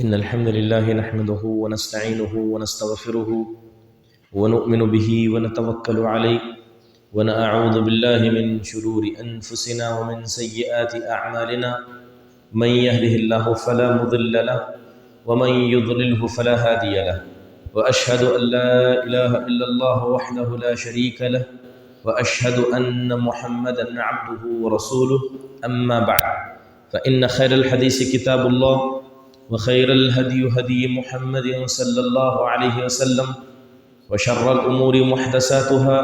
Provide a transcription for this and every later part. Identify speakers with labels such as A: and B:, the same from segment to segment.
A: إن الحمد لله نحمده ونستعينه ونستغفره ونؤمن به ونتوكل عليه ونعوذ بالله من شرور أنفسنا ومن سيئات أعمالنا من يهده الله فلا مضل له ومن يضلله فلا هادي له وأشهد أن لا إله إلا الله وحده لا شريك له وأشهد أن محمدًا عبده ورسوله أما بعد فإن خير الحديث كتاب الله وخير الهدي هدي محمد صلى الله عليه وسلم وشر الأمور محدثاتها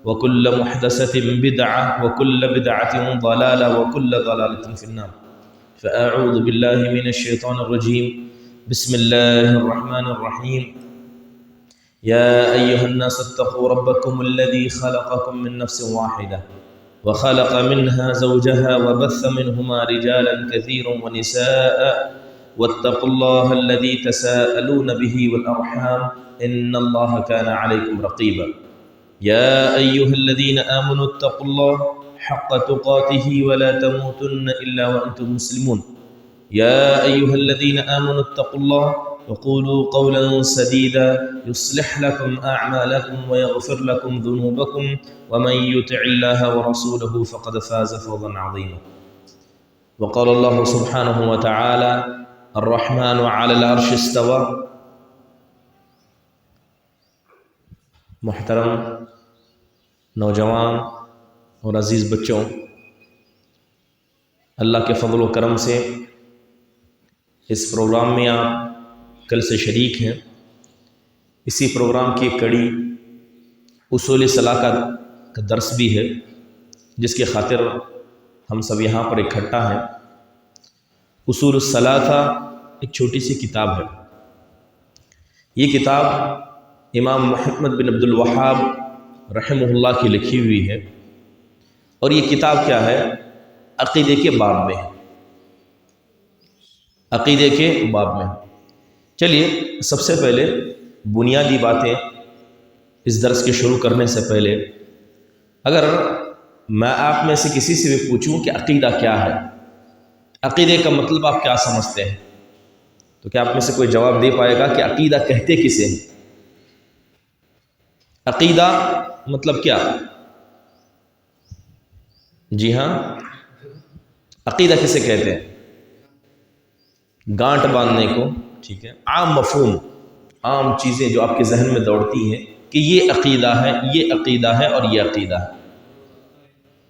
A: وكل محدثة بدعة وكل بدعة ضلالة وكل ضلالة في النار فأعوذ بالله من الشيطان الرجيم بسم الله الرحمن الرحيم يا أيها الناس اتقوا ربكم الذي خلقكم من نفس واحدة وخلق منها زوجها وبث منهما رجالا كثيرا ونساء واتقوا الله الذي تساءلون به والأرحام إن الله كان عليكم رقيبا يا أيها الذين آمنوا اتقوا الله حق تقاته ولا تموتن إلا وأنتم مسلمون يا أيها الذين آمنوا اتقوا الله وقولوا قولا سديدا يصلح لكم أعمالكم ويغفر لكم ذنوبكم ومن يطع الله ورسوله فقد فاز فوزا عظيما وقال الله سبحانه وتعالى الرحمن على العرش استوى محترم نوجوان اور عزیز بچوں، اللہ کے فضل و کرم سے اس پروگرام میں آپ کل سے شریک ہیں۔ اسی پروگرام کی کڑی اصول صلاح کا درس بھی ہے، جس کی خاطر ہم سب یہاں پر اکٹھا ہیں۔ اصول الصلاح ایک چھوٹی سی کتاب ہے۔ یہ کتاب امام محمد بن عبد الوہاب رحمہ اللہ کی لکھی ہوئی ہے، اور یہ کتاب کیا ہے؟ عقیدے کے باب میں ہے، عقیدے کے باب میں۔ چلیے سب سے پہلے بنیادی باتیں اس درس کے شروع کرنے سے پہلے، اگر میں آپ میں سے کسی سے بھی پوچھوں کہ عقیدہ کیا ہے، عقیدے کا مطلب آپ کیا سمجھتے ہیں، تو کیا آپ میں سے کوئی جواب دے پائے گا کہ عقیدہ کہتے کسے ہیں؟ عقیدہ مطلب کیا؟ جی ہاں، عقیدہ کسے کہتے ہیں؟ گانٹ باندھنے کو، ٹھیک ہے، عام مفہوم، عام چیزیں جو آپ کے ذہن میں دوڑتی ہیں کہ یہ عقیدہ ہے، یہ عقیدہ ہے اور یہ عقیدہ ہے۔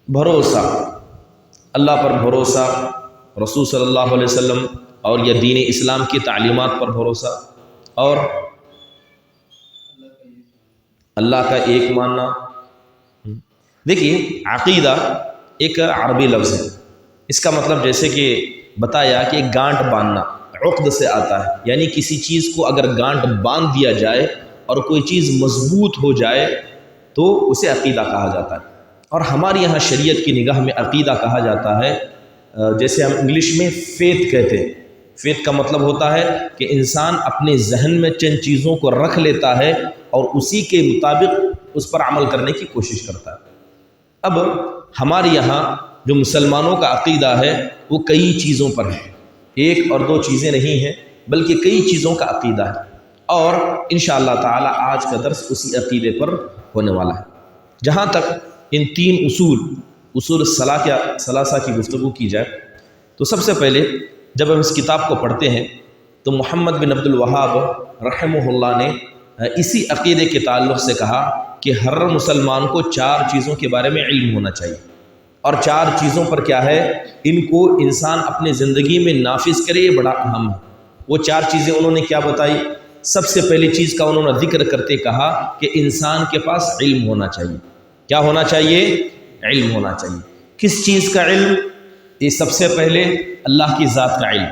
A: بھروسہ، اللہ پر بھروسہ، رسول صلی اللہ علیہ وسلم اور یا دین اسلام کی تعلیمات پر بھروسہ، اور اللہ کا ایک ماننا۔ دیکھیے عقیدہ ایک عربی لفظ ہے، اس کا مطلب جیسے کہ بتایا کہ گانٹ باندھنا عقد سے آتا ہے، یعنی کسی چیز کو اگر گانٹ باندھ دیا جائے اور کوئی چیز مضبوط ہو جائے تو اسے عقیدہ کہا جاتا ہے۔ اور ہمارے یہاں شریعت کی نگاہ میں عقیدہ کہا جاتا ہے جیسے ہم انگلش میں فیتھ کہتے ہیں۔ فیتھ کا مطلب ہوتا ہے کہ انسان اپنے ذہن میں چند چیزوں کو رکھ لیتا ہے اور اسی کے مطابق اس پر عمل کرنے کی کوشش کرتا ہے۔ اب ہمارے یہاں جو مسلمانوں کا عقیدہ ہے وہ کئی چیزوں پر ہے، ایک اور دو چیزیں نہیں ہیں بلکہ کئی چیزوں کا عقیدہ ہے، اور انشاءاللہ تعالی آج کا درس اسی عقیدے پر ہونے والا ہے۔ جہاں تک ان تین اصول الثلاثہ کی گفتگو کی جائے تو سب سے پہلے جب ہم اس کتاب کو پڑھتے ہیں تو محمد بن عبد الوہاب رحمہ اللہ نے اسی عقیدے کے تعلق سے کہا کہ ہر مسلمان کو چار چیزوں کے بارے میں علم ہونا چاہیے، اور چار چیزوں پر کیا ہے، ان کو انسان اپنے زندگی میں نافذ کرے، یہ بڑا اہم ہے۔ وہ چار چیزیں انہوں نے کیا بتائی؟ سب سے پہلی چیز کا انہوں نے ذکر کرتے کہا کہ انسان کے پاس علم ہونا چاہیے۔ کیا ہونا چاہیے؟ علم ہونا چاہیے۔ کس چیز کا علم؟ یہ سب سے پہلے اللہ کی ذات کا علم،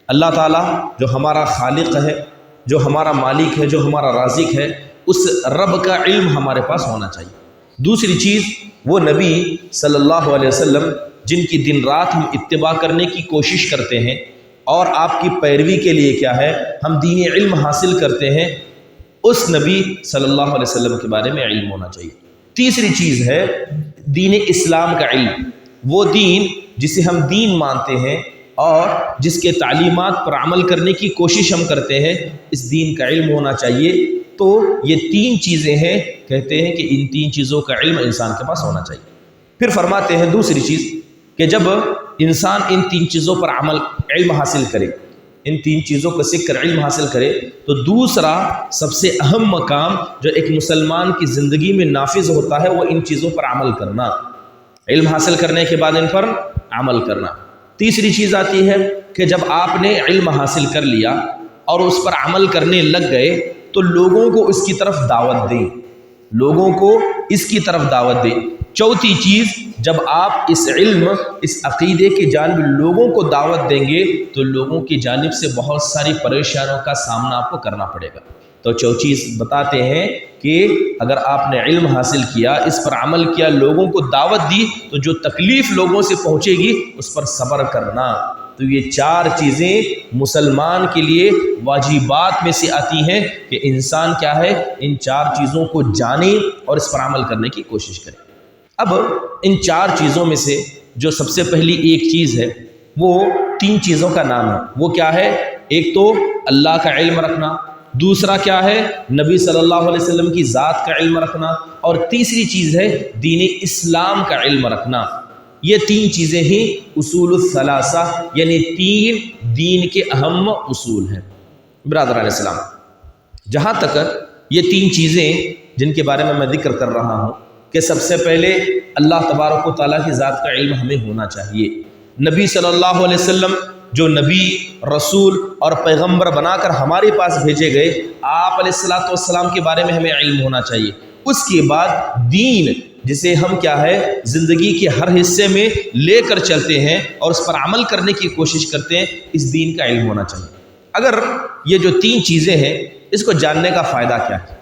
A: اللہ تعالیٰ جو ہمارا خالق ہے، جو ہمارا مالک ہے، جو ہمارا رازق ہے، اس رب کا علم ہمارے پاس ہونا چاہیے۔ دوسری چیز وہ نبی صلی اللہ علیہ وسلم جن کی دن رات ہم اتباع کرنے کی کوشش کرتے ہیں اور آپ کی پیروی کے لیے کیا ہے ہم دین علم حاصل کرتے ہیں، اس نبی صلی اللہ علیہ وسلم کے بارے میں علم ہونا چاہیے۔ تیسری چیز ہے دین اسلام کا علم، وہ دین جسے ہم دین مانتے ہیں اور جس کے تعلیمات پر عمل کرنے کی کوشش ہم کرتے ہیں، اس دین کا علم ہونا چاہیے۔ تو یہ 3 چیزیں ہیں، کہتے ہیں کہ ان 3 چیزوں کا علم انسان کے پاس ہونا چاہیے۔ پھر فرماتے ہیں دوسری چیز کہ جب انسان ان 3 چیزوں پر علم حاصل کرے، ان 3 چیزوں کو سیکھ کر علم حاصل کرے، تو دوسرا سب سے اہم مقام جو ایک مسلمان کی زندگی میں نافذ ہوتا ہے وہ ان چیزوں پر عمل کرنا، علم حاصل کرنے کے بعد ان پر عمل کرنا۔ تیسری چیز آتی ہے کہ جب آپ نے علم حاصل کر لیا اور اس پر عمل کرنے لگ گئے تو لوگوں کو اس کی طرف دعوت دیں، لوگوں کو اس کی طرف دعوت دیں۔ چوتھی چیز، جب آپ اس علم، اس عقیدے کی جانب لوگوں کو دعوت دیں گے تو لوگوں کی جانب سے بہت ساری پریشانیوں کا سامنا آپ کو کرنا پڑے گا۔ تو چوتھی چیز بتاتے ہیں کہ اگر آپ نے علم حاصل کیا، اس پر عمل کیا، لوگوں کو دعوت دی، تو جو تکلیف لوگوں سے پہنچے گی اس پر صبر کرنا۔ تو یہ 4 چیزیں مسلمان کے لیے واجبات میں سے آتی ہیں کہ انسان کیا ہے، ان 4 چیزوں کو جانے اور اس پر عمل کرنے کی کوشش کرے۔ اب ان 4 چیزوں میں سے جو سب سے پہلی ایک چیز ہے وہ 3 چیزوں کا نام ہے۔ وہ کیا ہے؟ ایک تو اللہ کا علم رکھنا، دوسرا کیا ہے؟ نبی صلی اللہ علیہ وسلم کی ذات کا علم رکھنا، اور تیسری چیز ہے دین اسلام کا علم رکھنا۔ یہ 3 چیزیں ہی اصول الثلاثہ یعنی 3 دین کے اہم اصول ہیں۔ برادران اسلام، جہاں تک یہ 3 چیزیں جن کے بارے میں ذکر کر رہا ہوں کہ سب سے پہلے اللہ تبارک و تعالیٰ کی ذات کا علم ہمیں ہونا چاہیے۔ نبی صلی اللہ علیہ وسلم جو نبی، رسول اور پیغمبر بنا کر ہمارے پاس بھیجے گئے، آپ علیہ الصلوۃ والسلام کے بارے میں ہمیں علم ہونا چاہیے۔ اس کے بعد دین، جسے ہم کیا ہے زندگی کے ہر حصے میں لے کر چلتے ہیں اور اس پر عمل کرنے کی کوشش کرتے ہیں، اس دین کا علم ہونا چاہیے۔ اگر یہ جو 3 چیزیں ہیں، اس کو جاننے کا فائدہ کیا ہے؟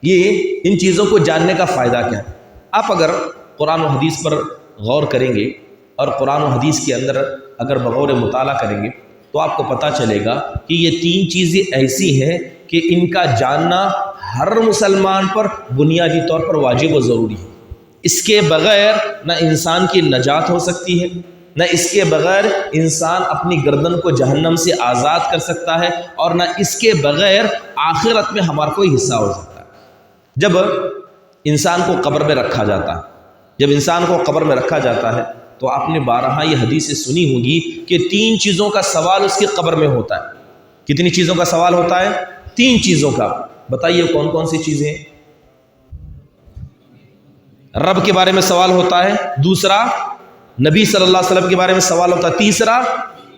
A: یہ ان چیزوں کو جاننے کا فائدہ کیا ہے؟ آپ اگر قرآن و حدیث پر غور کریں گے اور قرآن و حدیث کے اندر اگر بغور مطالعہ کریں گے تو آپ کو پتہ چلے گا کہ یہ 3 چیزیں ایسی ہیں کہ ان کا جاننا ہر مسلمان پر بنیادی طور پر واجب و ضروری ہے۔ اس کے بغیر نہ انسان کی نجات ہو سکتی ہے، نہ اس کے بغیر انسان اپنی گردن کو جہنم سے آزاد کر سکتا ہے، اور نہ اس کے بغیر آخرت میں ہمارا کوئی حصہ ہو سکتا ہے۔ جب انسان کو قبر میں رکھا جاتا ہے، جب انسان کو قبر میں رکھا جاتا ہے تو آپ نے بارہا یہ حدیثیں سنی ہوگی کہ 3 چیزوں کا سوال اس کی قبر میں ہوتا ہے۔ کتنی چیزوں کا سوال ہوتا ہے؟ 3 چیزوں کا۔ بتائیے کون کون سی چیزیں؟ رب کے بارے میں سوال ہوتا ہے، دوسرا نبی صلی اللہ علیہ وسلم کے بارے میں سوال ہوتا ہے، تیسرا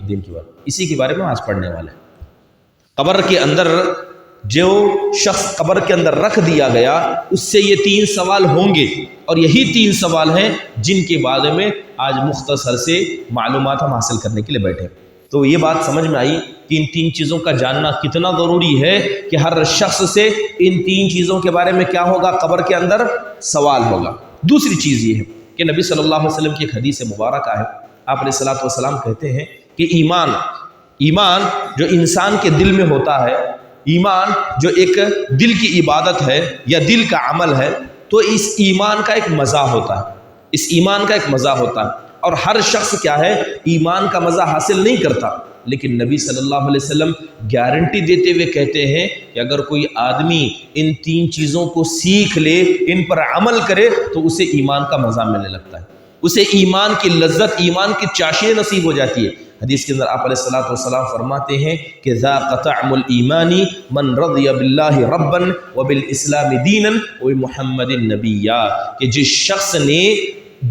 A: دین کے بارے میں۔ اسی کے بارے میں آج پڑھنے والے ہیں۔ قبر کے اندر جو شخص قبر کے اندر رکھ دیا گیا، اس سے یہ 3 سوال ہوں گے، اور یہی 3 سوال ہیں جن کے بارے میں آج مختصر سے معلومات ہم حاصل کرنے کے لیے بیٹھے۔ تو یہ بات سمجھ میں آئی کہ ان 3 چیزوں کا جاننا کتنا ضروری ہے کہ ہر شخص سے ان 3 چیزوں کے بارے میں کیا ہوگا؟ قبر کے اندر سوال ہوگا۔ دوسری چیز یہ ہے کہ نبی صلی اللہ علیہ وسلم کی ایک حدیث مبارکہ ہے، آپ علیہ الصلوۃ والسلام کہتے ہیں کہ ایمان جو انسان کے دل میں ہوتا ہے، ایمان جو ایک دل کی عبادت ہے یا دل کا عمل ہے، تو اس ایمان کا ایک مزہ ہوتا ہے، اس ایمان کا ایک مزہ ہوتا ہے، اور ہر شخص کیا ہے ایمان کا مزہ حاصل نہیں کرتا، لیکن نبی صلی اللہ علیہ وسلم گارنٹی دیتے ہوئے کہتے ہیں کہ اگر کوئی آدمی ان 3 چیزوں کو سیکھ لے، ان پر عمل کرے، تو اسے ایمان کا مزہ ملنے لگتا ہے، اسے ایمان کی لذت، ایمان کی چاشنی نصیب ہو جاتی ہے۔ حدیث کے اندر آپ علیہ الصلوۃ والسلام فرماتے ہیں کہ ذاق طعم الایمان من رضی باللہ ربا وبالاسلام دینا وبمحمد نبیا، کہ جس شخص نے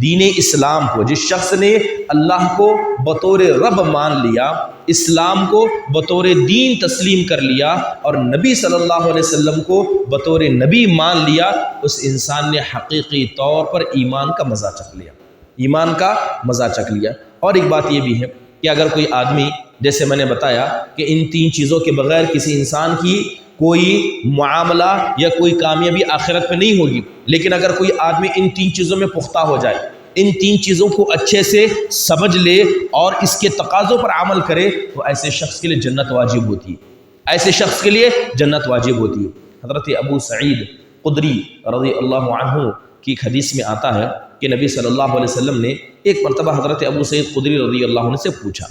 A: دین اسلام کو، جس شخص نے اللہ کو بطور رب مان لیا، اسلام کو بطور دین تسلیم کر لیا، اور نبی صلی اللہ علیہ وسلم کو بطور نبی مان لیا، اس انسان نے حقیقی طور پر ایمان کا مزہ چکھ لیا، ایمان کا مزہ چکھ لیا۔ اور ایک بات یہ بھی ہے کہ اگر کوئی آدمی، جیسے میں نے بتایا کہ ان 3 چیزوں کے بغیر کسی انسان کی کوئی معاملہ یا کوئی کامیابی آخرت میں نہیں ہوگی، لیکن اگر کوئی آدمی ان 3 چیزوں میں پختہ ہو جائے، ان 3 چیزوں کو اچھے سے سمجھ لے اور اس کے تقاضوں پر عمل کرے، تو ایسے شخص کے لیے جنت واجب ہوتی ہے، ایسے شخص کے لیے جنت واجب ہوتی ہے۔ حضرت ابو سعید خدری رضی اللہ عنہ کی ایک حدیث میں آتا ہے کہ نبی صلی اللہ علیہ وسلم نے ایک مرتبہ حضرت ابو سعید خدری رضی اللہ عنہ سے پوچھا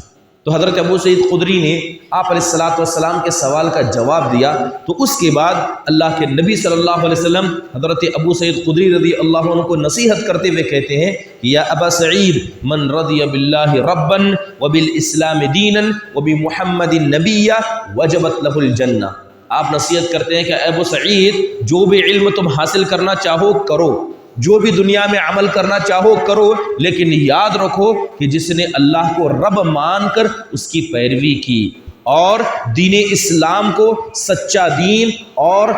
A: تو حضرت ابو سعید خدری نے آپ علیہ الصلوۃ والسلام کے سوال کا جواب دیا، تو اس کے بعد اللہ کے نبی صلی اللہ علیہ وسلم حضرت ابو سعید خدری رضی اللہ عنہ کو نصیحت کرتے ہوئے کہتے ہیں کہ یا ابا سعید من رضی باللہ ربا وبالاسلام دینا وبمحمد نبیا وجبت لہ الجنہ۔ آپ نصیحت کرتے ہیں کہ اے ابو سعید، جو بھی علم تم حاصل کرنا چاہو کرو، جو بھی دنیا میں عمل کرنا چاہو کرو، لیکن یاد رکھو کہ جس نے اللہ کو رب مان کر اس کی پیروی کی اور دین اسلام کو سچا دین اور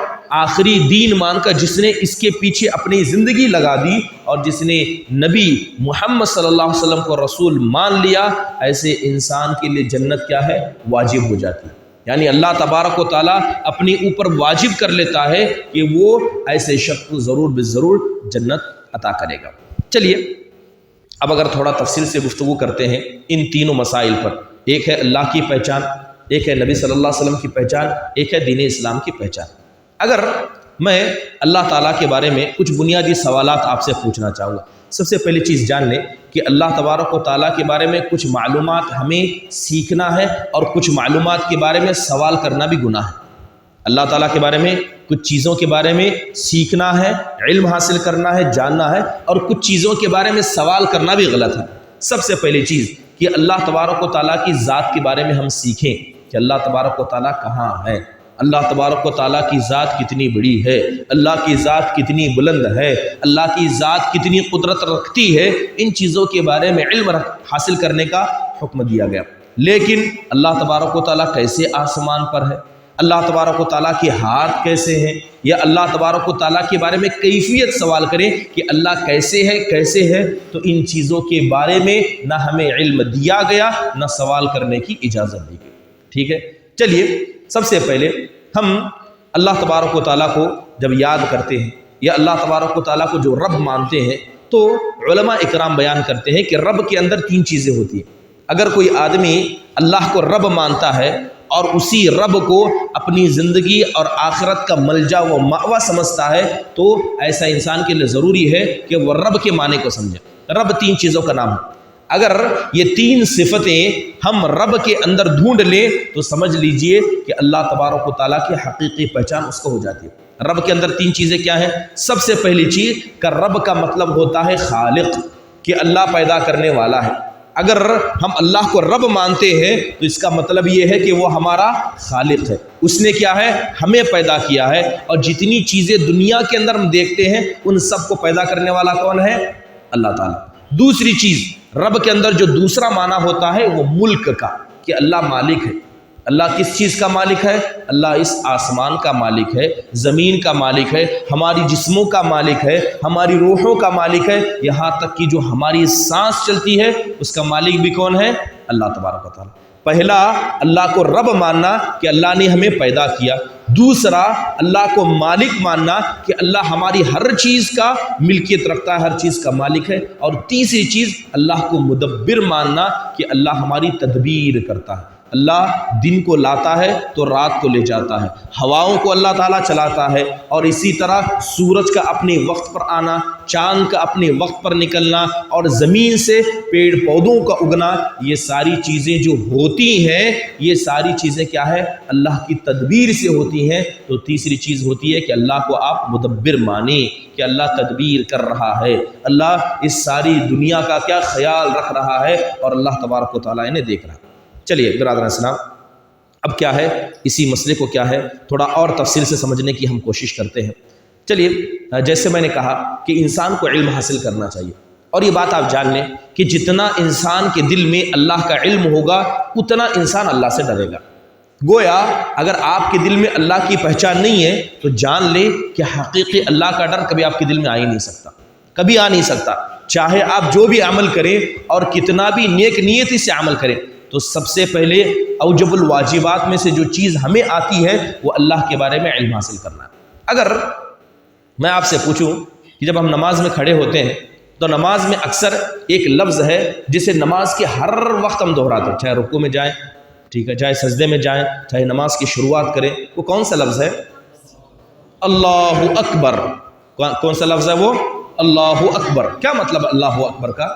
A: آخری دین مان کر جس نے اس کے پیچھے اپنی زندگی لگا دی اور جس نے نبی محمد صلی اللہ علیہ وسلم کو رسول مان لیا، ایسے انسان کے لیے جنت کیا ہے؟ واجب ہو جاتی ہے۔ یعنی اللہ تبارک و تعالیٰ اپنے اوپر واجب کر لیتا ہے کہ وہ ایسے شخص کو ضرور بالضرور جنت عطا کرے گا۔ چلیے اب اگر تھوڑا تفصیل سے گفتگو کرتے ہیں ان تینوں مسائل پر، ایک ہے اللہ کی پہچان، ایک ہے نبی صلی اللہ علیہ وسلم کی پہچان، ایک ہے دین اسلام کی پہچان۔ اگر میں اللہ تعالیٰ کے بارے میں کچھ بنیادی سوالات آپ سے پوچھنا چاہوں گا، سب سے پہلی چیز جان لیں کہ اللہ تبارک و تعالیٰ کے بارے میں کچھ معلومات ہمیں سیکھنا ہے اور کچھ معلومات کے بارے میں سوال کرنا بھی گناہ ہے۔ اللہ تعالیٰ کے بارے میں کچھ چیزوں کے بارے میں سیکھنا ہے، علم حاصل کرنا ہے، جاننا ہے، اور کچھ چیزوں کے بارے میں سوال کرنا بھی غلط ہے۔ سب سے پہلی چیز کہ اللہ تبارک و تعالیٰ کی ذات کے بارے میں ہم سیکھیں کہ اللہ تبارک و تعالیٰ کہاں ہے، اللہ تبارک و تعالیٰ کی ذات کتنی بڑی ہے، اللہ کی ذات کتنی بلند ہے، اللہ کی ذات کتنی قدرت رکھتی ہے، ان چیزوں کے بارے میں علم حاصل کرنے کا حکم دیا گیا۔ لیکن اللہ تبارک و تعالیٰ کیسے آسمان پر ہے، اللہ تبارک و تعالیٰ کے ہاتھ کیسے ہیں، یا اللہ تبارک و تعالیٰ کے بارے میں کیفیت سوال کریں کہ اللہ کیسے ہے، تو ان چیزوں کے بارے میں نہ ہمیں علم دیا گیا نہ سوال کرنے کی اجازت دی گئی۔ ٹھیک ہے، چلیے سب سے پہلے ہم اللہ تبارک و تعالیٰ کو جب یاد کرتے ہیں یا اللہ تبارک و تعالیٰ کو جو رب مانتے ہیں، تو علماء اکرام بیان کرتے ہیں کہ رب کے اندر تین چیزیں ہوتی ہیں۔ اگر کوئی آدمی اللہ کو رب مانتا ہے اور اسی رب کو اپنی زندگی اور آخرت کا ملجا و مأویٰ سمجھتا ہے، تو ایسا انسان کے لیے ضروری ہے کہ وہ رب کے معنی کو سمجھے۔ رب تین چیزوں کا نام ہے۔ اگر یہ تین صفتیں ہم رب کے اندر ڈھونڈ لیں تو سمجھ لیجئے کہ اللہ تبارک و تعالیٰ کی حقیقی پہچان اس کو ہو جاتی ہے۔ رب کے اندر تین چیزیں کیا ہیں؟ سب سے پہلی چیز کہ رب کا مطلب ہوتا ہے خالق، کہ اللہ پیدا کرنے والا ہے۔ اگر ہم اللہ کو رب مانتے ہیں تو اس کا مطلب یہ ہے کہ وہ ہمارا خالق ہے، اس نے کیا ہے؟ ہمیں پیدا کیا ہے، اور جتنی چیزیں دنیا کے اندر ہم دیکھتے ہیں ان سب کو پیدا کرنے والا کون ہے؟ اللہ تعالیٰ۔ دوسری چیز رب کے اندر جو دوسرا معنی ہوتا ہے وہ ملک کا، کہ اللہ مالک ہے۔ اللہ کس چیز کا مالک ہے؟ اللہ اس آسمان کا مالک ہے، زمین کا مالک ہے، ہماری جسموں کا مالک ہے، ہماری روحوں کا مالک ہے، یہاں تک کہ جو ہماری سانس چلتی ہے اس کا مالک بھی کون ہے؟ اللہ تبارک و تعالیٰ۔ پہلا اللہ کو رب ماننا کہ اللہ نے ہمیں پیدا کیا، دوسرا اللہ کو مالک ماننا کہ اللہ ہماری ہر چیز کا ملکیت رکھتا ہے، ہر چیز کا مالک ہے، اور تیسری چیز اللہ کو مدبر ماننا کہ اللہ ہماری تدبیر کرتا ہے۔ اللہ دن کو لاتا ہے تو رات کو لے جاتا ہے، ہواؤں کو اللہ تعالیٰ چلاتا ہے، اور اسی طرح سورج کا اپنے وقت پر آنا، چاند کا اپنے وقت پر نکلنا، اور زمین سے پیڑ پودوں کا اگنا، یہ ساری چیزیں جو ہوتی ہیں یہ ساری چیزیں کیا ہے؟ اللہ کی تدبیر سے ہوتی ہیں۔ تو تیسری چیز ہوتی ہے کہ اللہ کو آپ مدبر مانیں کہ اللہ تدبیر کر رہا ہے، اللہ اس ساری دنیا کا کیا خیال رکھ رہا ہے، اور اللہ تبارک و تعالیٰ انہیں دیکھ رہا ہے۔ چلیے برادران اسلام، اب کیا ہے اسی مسئلے کو کیا ہے تھوڑا اور تفصیل سے سمجھنے کی ہم کوشش کرتے ہیں۔ چلیے جیسے میں نے کہا کہ انسان کو علم حاصل کرنا چاہیے، اور یہ بات آپ جان لیں کہ جتنا انسان کے دل میں اللہ کا علم ہوگا اتنا انسان اللہ سے ڈرے گا۔ گویا اگر آپ کے دل میں اللہ کی پہچان نہیں ہے تو جان لیں کہ حقیقی اللہ کا ڈر کبھی آپ کے دل میں آ ہی نہیں سکتا، کبھی آ نہیں سکتا۔ چاہے آپ جو بھی عمل کریں اور کتنا بھی نیک نیتی سے عمل کریں، تو سب سے پہلے اوجب الواجبات میں سے جو چیز ہمیں آتی ہے وہ اللہ کے بارے میں علم حاصل کرنا ہے۔ اگر میں آپ سے پوچھوں کہ جب ہم نماز میں کھڑے ہوتے ہیں تو نماز میں اکثر ایک لفظ ہے جسے نماز کے ہر وقت ہم دہراتے ہیں، چاہے رکوع میں جائیں، ٹھیک ہے، چاہے سجدے میں جائیں، چاہے نماز کی شروعات کریں، وہ کون سا لفظ ہے؟ اللہ اکبر۔ کون سا لفظ ہے وہ؟ اللہ اکبر۔ کیا مطلب اللہ اکبر کا؟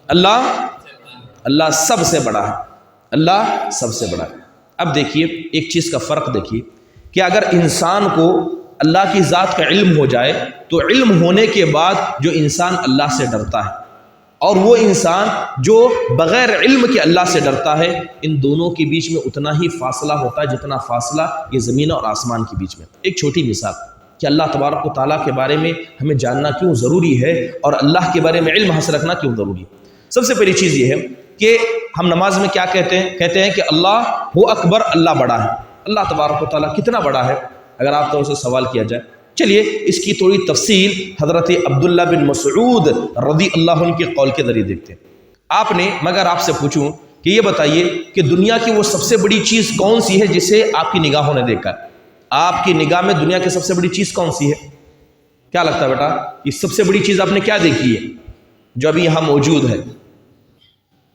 A: اللہ اللہ سب سے بڑا ہے، اللہ سب سے بڑا ہے۔ اب دیکھیے ایک چیز کا فرق دیکھیے کہ اگر انسان کو اللہ کی ذات کا علم ہو جائے تو علم ہونے کے بعد جو انسان اللہ سے ڈرتا ہے اور وہ انسان جو بغیر علم کے اللہ سے ڈرتا ہے، ان دونوں کے بیچ میں اتنا ہی فاصلہ ہوتا ہے جتنا فاصلہ یہ زمین اور آسمان کے بیچ میں۔ ایک چھوٹی مثال کہ اللہ تبارک و تعالیٰ کے بارے میں ہمیں جاننا کیوں ضروری ہے اور اللہ کے بارے میں علم حاصل رکھنا کیوں ضروری ہے۔ سب سے پہلی چیز یہ ہے کہ ہم نماز میں کیا کہتے ہیں کہ اللہ ہو اکبر، اللہ بڑا ہے۔ اللہ تبارک و تعالیٰ کتنا بڑا ہے اگر آپ تو اسے سوال کیا جائے؟ چلیے اس کی تھوڑی تفصیل حضرت عبداللہ بن مسعود رضی اللہ عنہ کے قول کے ذریعے دیکھتے ہیں۔ آپ نے مگر آپ سے پوچھوں کہ یہ بتائیے کہ دنیا کی وہ سب سے بڑی چیز کون سی ہے جسے آپ کی نگاہوں نے دیکھا ہے؟ آپ کی نگاہ میں دنیا کی سب سے بڑی چیز کون سی ہے؟ کیا لگتا ہے بیٹا؟ یہ سب سے بڑی چیز آپ نے کیا دیکھی ہے جو ابھی یہاں موجود ہے؟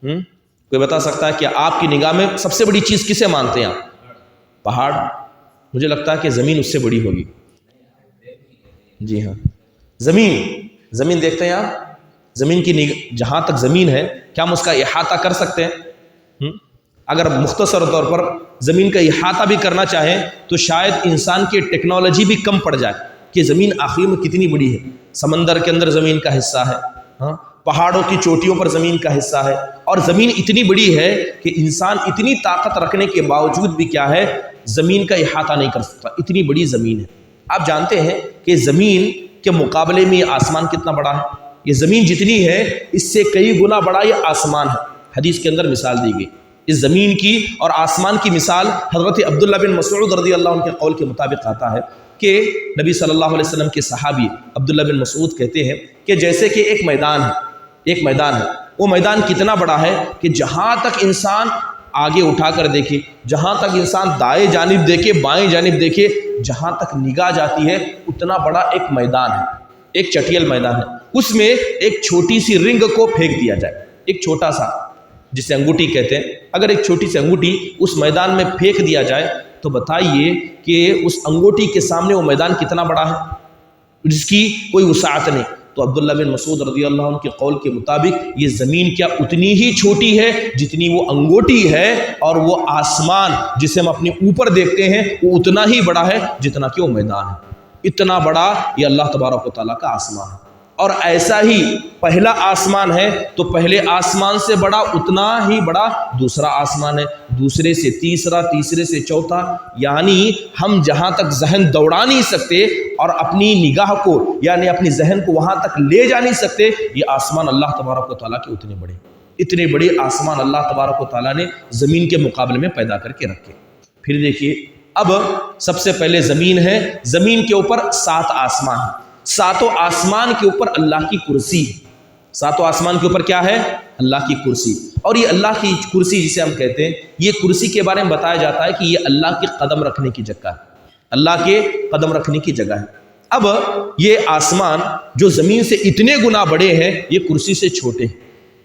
A: کوئی بتا سکتا ہے کہ آپ کی نگاہ میں سب سے بڑی چیز کسے مانتے ہیں آپ؟ پہاڑ؟ مجھے لگتا ہے کہ زمین اس سے بڑی ہوگی۔ جی ہاں، زمین دیکھتے ہیں آپ؟ زمین کی جہاں تک زمین ہے کیا ہم اس کا احاطہ کر سکتے ہیں؟ اگر مختصر طور پر زمین کا احاطہ بھی کرنا چاہیں تو شاید انسان کی ٹیکنالوجی بھی کم پڑ جائے کہ زمین آخر میں کتنی بڑی ہے۔ سمندر کے اندر زمین کا حصہ ہے، ہاں، پہاڑوں کی چوٹیوں پر زمین کا حصہ ہے، اور زمین اتنی بڑی ہے کہ انسان اتنی طاقت رکھنے کے باوجود بھی کیا ہے، زمین کا احاطہ نہیں کر سکتا، اتنی بڑی زمین ہے۔ آپ جانتے ہیں کہ زمین کے مقابلے میں عاصمان کتنا بڑا ہے؟ یہ زمین جتنی ہے اس سے کئی گنا بڑا یہ آسمان ہے۔ حدیث کے اندر مثال دی گئی اس زمین کی اور آسمان کی مثال حضرت عبداللہ بن مسعود رضی اللہ عنہ کے قول کے مطابق آتا ہے کہ نبی صلی اللہ علیہ وسلم کے صحابی عبداللہ بن مسعود کہتے ہیں کہ جیسے کہ ایک میدان ہے، وہ میدان کتنا بڑا ہے کہ جہاں تک انسان آگے اٹھا کر دیکھے، جہاں تک انسان دائیں جانب دیکھے، بائیں جانب دیکھے، جہاں تک نگاہ جاتی ہے اتنا بڑا ایک میدان ہے، ایک چٹیل میدان ہے۔ اس میں ایک چھوٹی سی رنگ کو پھینک دیا جائے، ایک چھوٹا سا جسے انگوٹھی کہتے ہیں، اگر ایک چھوٹی سی انگوٹھی اس میدان میں پھینک دیا جائے تو بتائیے کہ اس انگوٹھی کے سامنے وہ میدان کتنا بڑا ہے جس کی کوئی وسعت نہیں۔ تو عبداللہ بن مسعود رضی اللہ عنہ کے قول کے مطابق یہ زمین کیا اتنی ہی چھوٹی ہے جتنی وہ انگوٹھی ہے، اور وہ آسمان جسے ہم اپنے اوپر دیکھتے ہیں وہ اتنا ہی بڑا ہے جتنا کہ وہ میدان ہے۔ اتنا بڑا یہ اللہ تبارک و تعالیٰ کا آسمان ہے، اور ایسا ہی پہلا آسمان ہے تو پہلے آسمان سے بڑا اتنا ہی بڑا دوسرا آسمان ہے، دوسرے سے تیسرا، تیسرے سے چوتھا، یعنی ہم جہاں تک ذہن دوڑا نہیں سکتے اور اپنی نگاہ کو یعنی اپنی ذہن کو وہاں تک لے جا نہیں سکتے، یہ آسمان اللہ تبارک و تعالیٰ کے اتنے بڑے آسمان اللہ تبارک و تعالیٰ نے زمین کے مقابلے میں پیدا کر کے رکھے۔ پھر دیکھیے اب سب سے پہلے زمین ہے، زمین کے اوپر 7 آسمان ہیں، 7 آسمان کے اوپر اللہ کی کرسی ہے۔ 7 آسمان کے اوپر کیا ہے؟ اللہ کی کرسی، اور یہ اللہ کی کرسی جسے ہم کہتے ہیں، یہ کرسی کے بارے میں بتایا جاتا ہے کہ یہ اللہ کے قدم رکھنے کی جگہ ہے، اللہ کے قدم رکھنے کی جگہ ہے۔ اب یہ آسمان جو زمین سے اتنے گنا بڑے ہیں، یہ کرسی سے چھوٹے ہیں،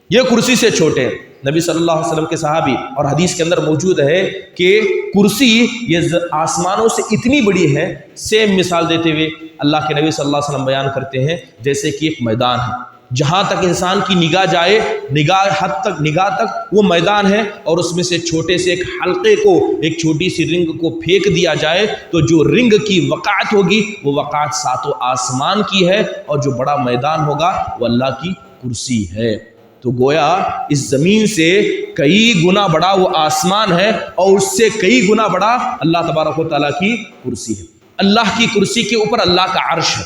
A: یہ کرسی سے چھوٹے ہیں۔ نبی صلی اللہ علیہ وسلم کے صحابی اور حدیث کے اندر موجود ہے کہ کرسی یہ آسمانوں سے اتنی بڑی ہے، سیم مثال دیتے ہوئے اللہ کے نبی صلی اللہ علیہ وسلم بیان کرتے ہیں جیسے کہ ایک میدان ہے، جہاں تک انسان کی نگاہ جائے، نگاہ تک وہ میدان ہے، اور اس میں سے چھوٹے سے ایک حلقے کو، ایک چھوٹی سی رنگ کو پھینک دیا جائے تو جو رنگ کی وقعت ہوگی وہ وقعت 7 آسمان کی ہے، اور جو بڑا میدان ہوگا وہ اللہ کی کرسی ہے۔ تو گویا اس زمین سے کئی گنا بڑا وہ آسمان ہے، اور اس سے کئی گنا بڑا اللہ تبارک و تعالیٰ کی کرسی ہے۔ اللہ کی کرسی کے اوپر اللہ کا عرش ہے،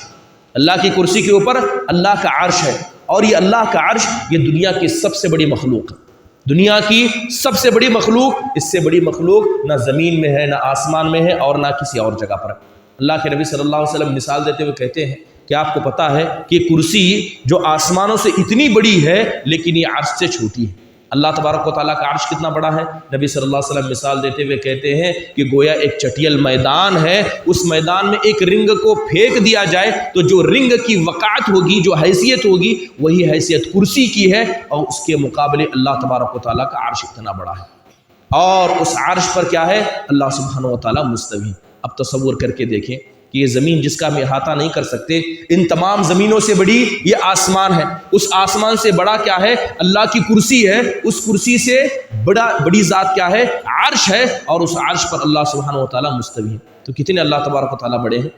A: اللہ کی کرسی کے اوپر اللہ کا عرش ہے، اور یہ اللہ کا عرش یہ دنیا کی سب سے بڑی مخلوق ہے، دنیا کی سب سے بڑی مخلوق، اس سے بڑی مخلوق نہ زمین میں ہے، نہ آسمان میں ہے، اور نہ کسی اور جگہ پر ہے۔ اللہ کے نبی صلی اللہ علیہ وسلم مثال دیتے ہوئے کہتے ہیں کہ آپ کو پتا ہے کہ کرسی جو آسمانوں سے اتنی بڑی ہے لیکن یہ عرش سے چھوٹی ہے۔ اللہ تبارک و تعالیٰ کا عرش کتنا بڑا ہے؟ نبی صلی اللہ علیہ وسلم مثال دیتے ہوئے کہتے ہیں کہ گویا ایک چٹیل میدان ہے، اس میدان میں ایک رنگ کو پھینک دیا جائے تو جو رنگ کی وقعت ہوگی، جو حیثیت ہوگی، وہی حیثیت کرسی کی ہے، اور اس کے مقابلے اللہ تبارک و تعالیٰ کا عرش اتنا بڑا ہے، اور اس عرش پر کیا ہے؟ اللہ سبحانہ و تعالیٰ مستوی۔ اب تصور کر کے دیکھیں کہ یہ زمین جس کا ہم احاطہ نہیں کر سکتے، ان تمام زمینوں سے بڑی یہ آسمان ہے، اس آسمان سے بڑا کیا ہے؟ اللہ کی کرسی ہے، اس کرسی سے بڑی ذات کیا ہے؟ عرش ہے، اور اس عرش پر اللہ سبحانہ و تعالیٰ مستوی ہے۔ تو کتنے اللہ تبارک و تعالیٰ بڑے ہیں؟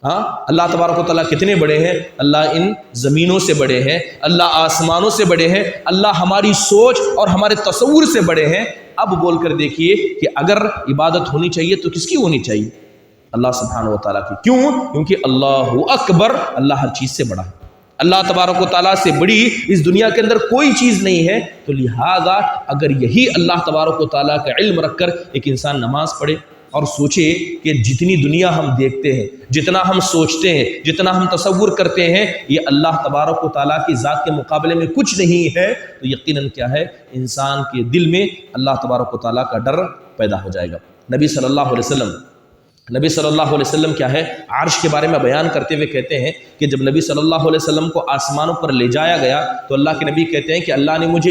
A: ہاں، اللہ تبارک و تعالیٰ کتنے بڑے ہیں؟ اللہ ان زمینوں سے بڑے ہیں، اللہ آسمانوں سے بڑے ہیں، اللہ ہماری سوچ اور ہمارے تصور سے بڑے ہیں۔ اب بول کر دیکھیے کہ اگر عبادت ہونی چاہیے تو کس کی ہونی چاہیے؟ اللہ سبحانہ و تعالیٰ کی۔ کیوں؟ کیونکہ اللہ اکبر، اللہ ہر چیز سے بڑا ہے، اللہ تبارک و تعالیٰ سے بڑی اس دنیا کے اندر کوئی چیز نہیں ہے۔ تو لہذا اگر یہی اللہ تبارک و تعالیٰ کا علم رکھ کر ایک انسان نماز پڑھے اور سوچے کہ جتنی دنیا ہم دیکھتے ہیں، جتنا ہم سوچتے ہیں، جتنا ہم تصور کرتے ہیں، یہ اللہ تبارک و تعالیٰ کی ذات کے مقابلے میں کچھ نہیں ہے، تو یقیناً کیا ہے؟ انسان کے دل میں اللہ تبارک و تعالیٰ کا ڈر پیدا ہو جائے گا۔ نبی صلی اللہ علیہ وسلم کیا ہے؟ عرش کے بارے میں بیان کرتے ہوئے کہتے ہیں کہ جب نبی صلی اللہ علیہ وسلم کو آسمانوں پر لے جایا گیا تو اللہ کے نبی کہتے ہیں کہ اللہ نے مجھے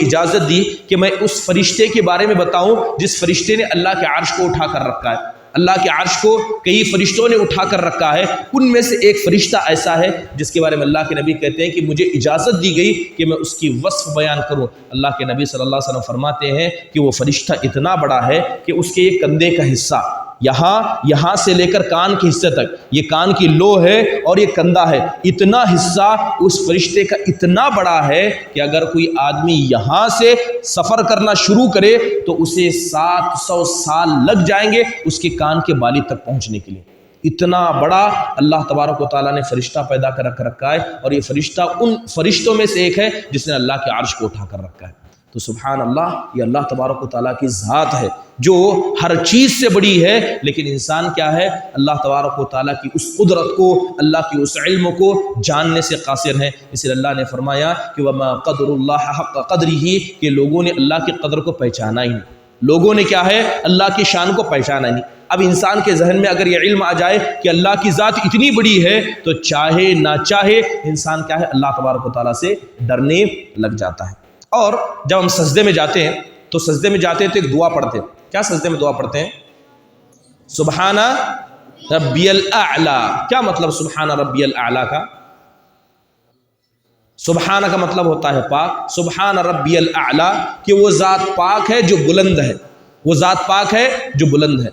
A: اجازت دی کہ میں اس فرشتے کے بارے میں بتاؤں جس فرشتے نے اللہ کے عرش کو اٹھا کر رکھا ہے۔ اللہ کے عرش کو کئی فرشتوں نے اٹھا کر رکھا ہے، ان میں سے ایک فرشتہ ایسا ہے جس کے بارے میں اللہ کے نبی کہتے ہیں کہ مجھے اجازت دی گئی کہ میں اس کی وصف بیان کروں۔ اللہ کے نبی صلی اللہ علیہ وسلم فرماتے ہیں کہ وہ فرشتہ اتنا بڑا ہے کہ اس کے یہ کندھے کا حصہ یہاں سے لے کر کان کے حصے تک، یہ کان کی لو ہے اور یہ کندھا ہے، اتنا حصہ اس فرشتے کا اتنا بڑا ہے کہ اگر کوئی آدمی یہاں سے سفر کرنا شروع کرے تو اسے 700 سال لگ جائیں گے اس کے کان کے بالی تک پہنچنے کے لیے۔ اتنا بڑا اللہ تبارک و تعالیٰ نے فرشتہ پیدا کر رکھا ہے، اور یہ فرشتہ ان فرشتوں میں سے ایک ہے جس نے اللہ کے عرش کو اٹھا کر رکھا ہے۔ تو سبحان اللہ، یہ اللہ تبارک و تعالیٰ کی ذات ہے جو ہر چیز سے بڑی ہے، لیکن انسان کیا ہے؟ اللہ تبارک و تعالیٰ کی اس قدرت کو، اللہ کی اس علم کو جاننے سے قاصر ہے۔ اس لیے اللہ نے فرمایا کہ وَمَا قَدْرُ اللَّهَ حَقَّ قَدْرِهِ، کہ لوگوں نے اللہ کی قدر کو پہچانا ہی نہیں، لوگوں نے کیا ہے؟ اللہ کی شان کو پہچانا ہی نہیں۔ اب انسان کے ذہن میں اگر یہ علم آ جائے کہ اللہ کی ذات اتنی بڑی ہے تو چاہے نہ چاہے انسان کیا ہے؟ اللہ تبارک و تعالیٰ سے ڈرنے لگ جاتا ہے۔ اور جب ہم سجدے میں جاتے ہیں تو ایک دعا پڑھتے ہیں۔ کیا سجدے میں دعا پڑھتے ہیں؟ سبحان ربی الاعلی۔ کیا مطلب سبحان ربی الاعلی کا؟ سبحان کا مطلب ہوتا ہے پاک، سبحان ربی الاعلی کہ وہ ذات پاک ہے جو بلند ہے، وہ ذات پاک ہے جو بلند ہے۔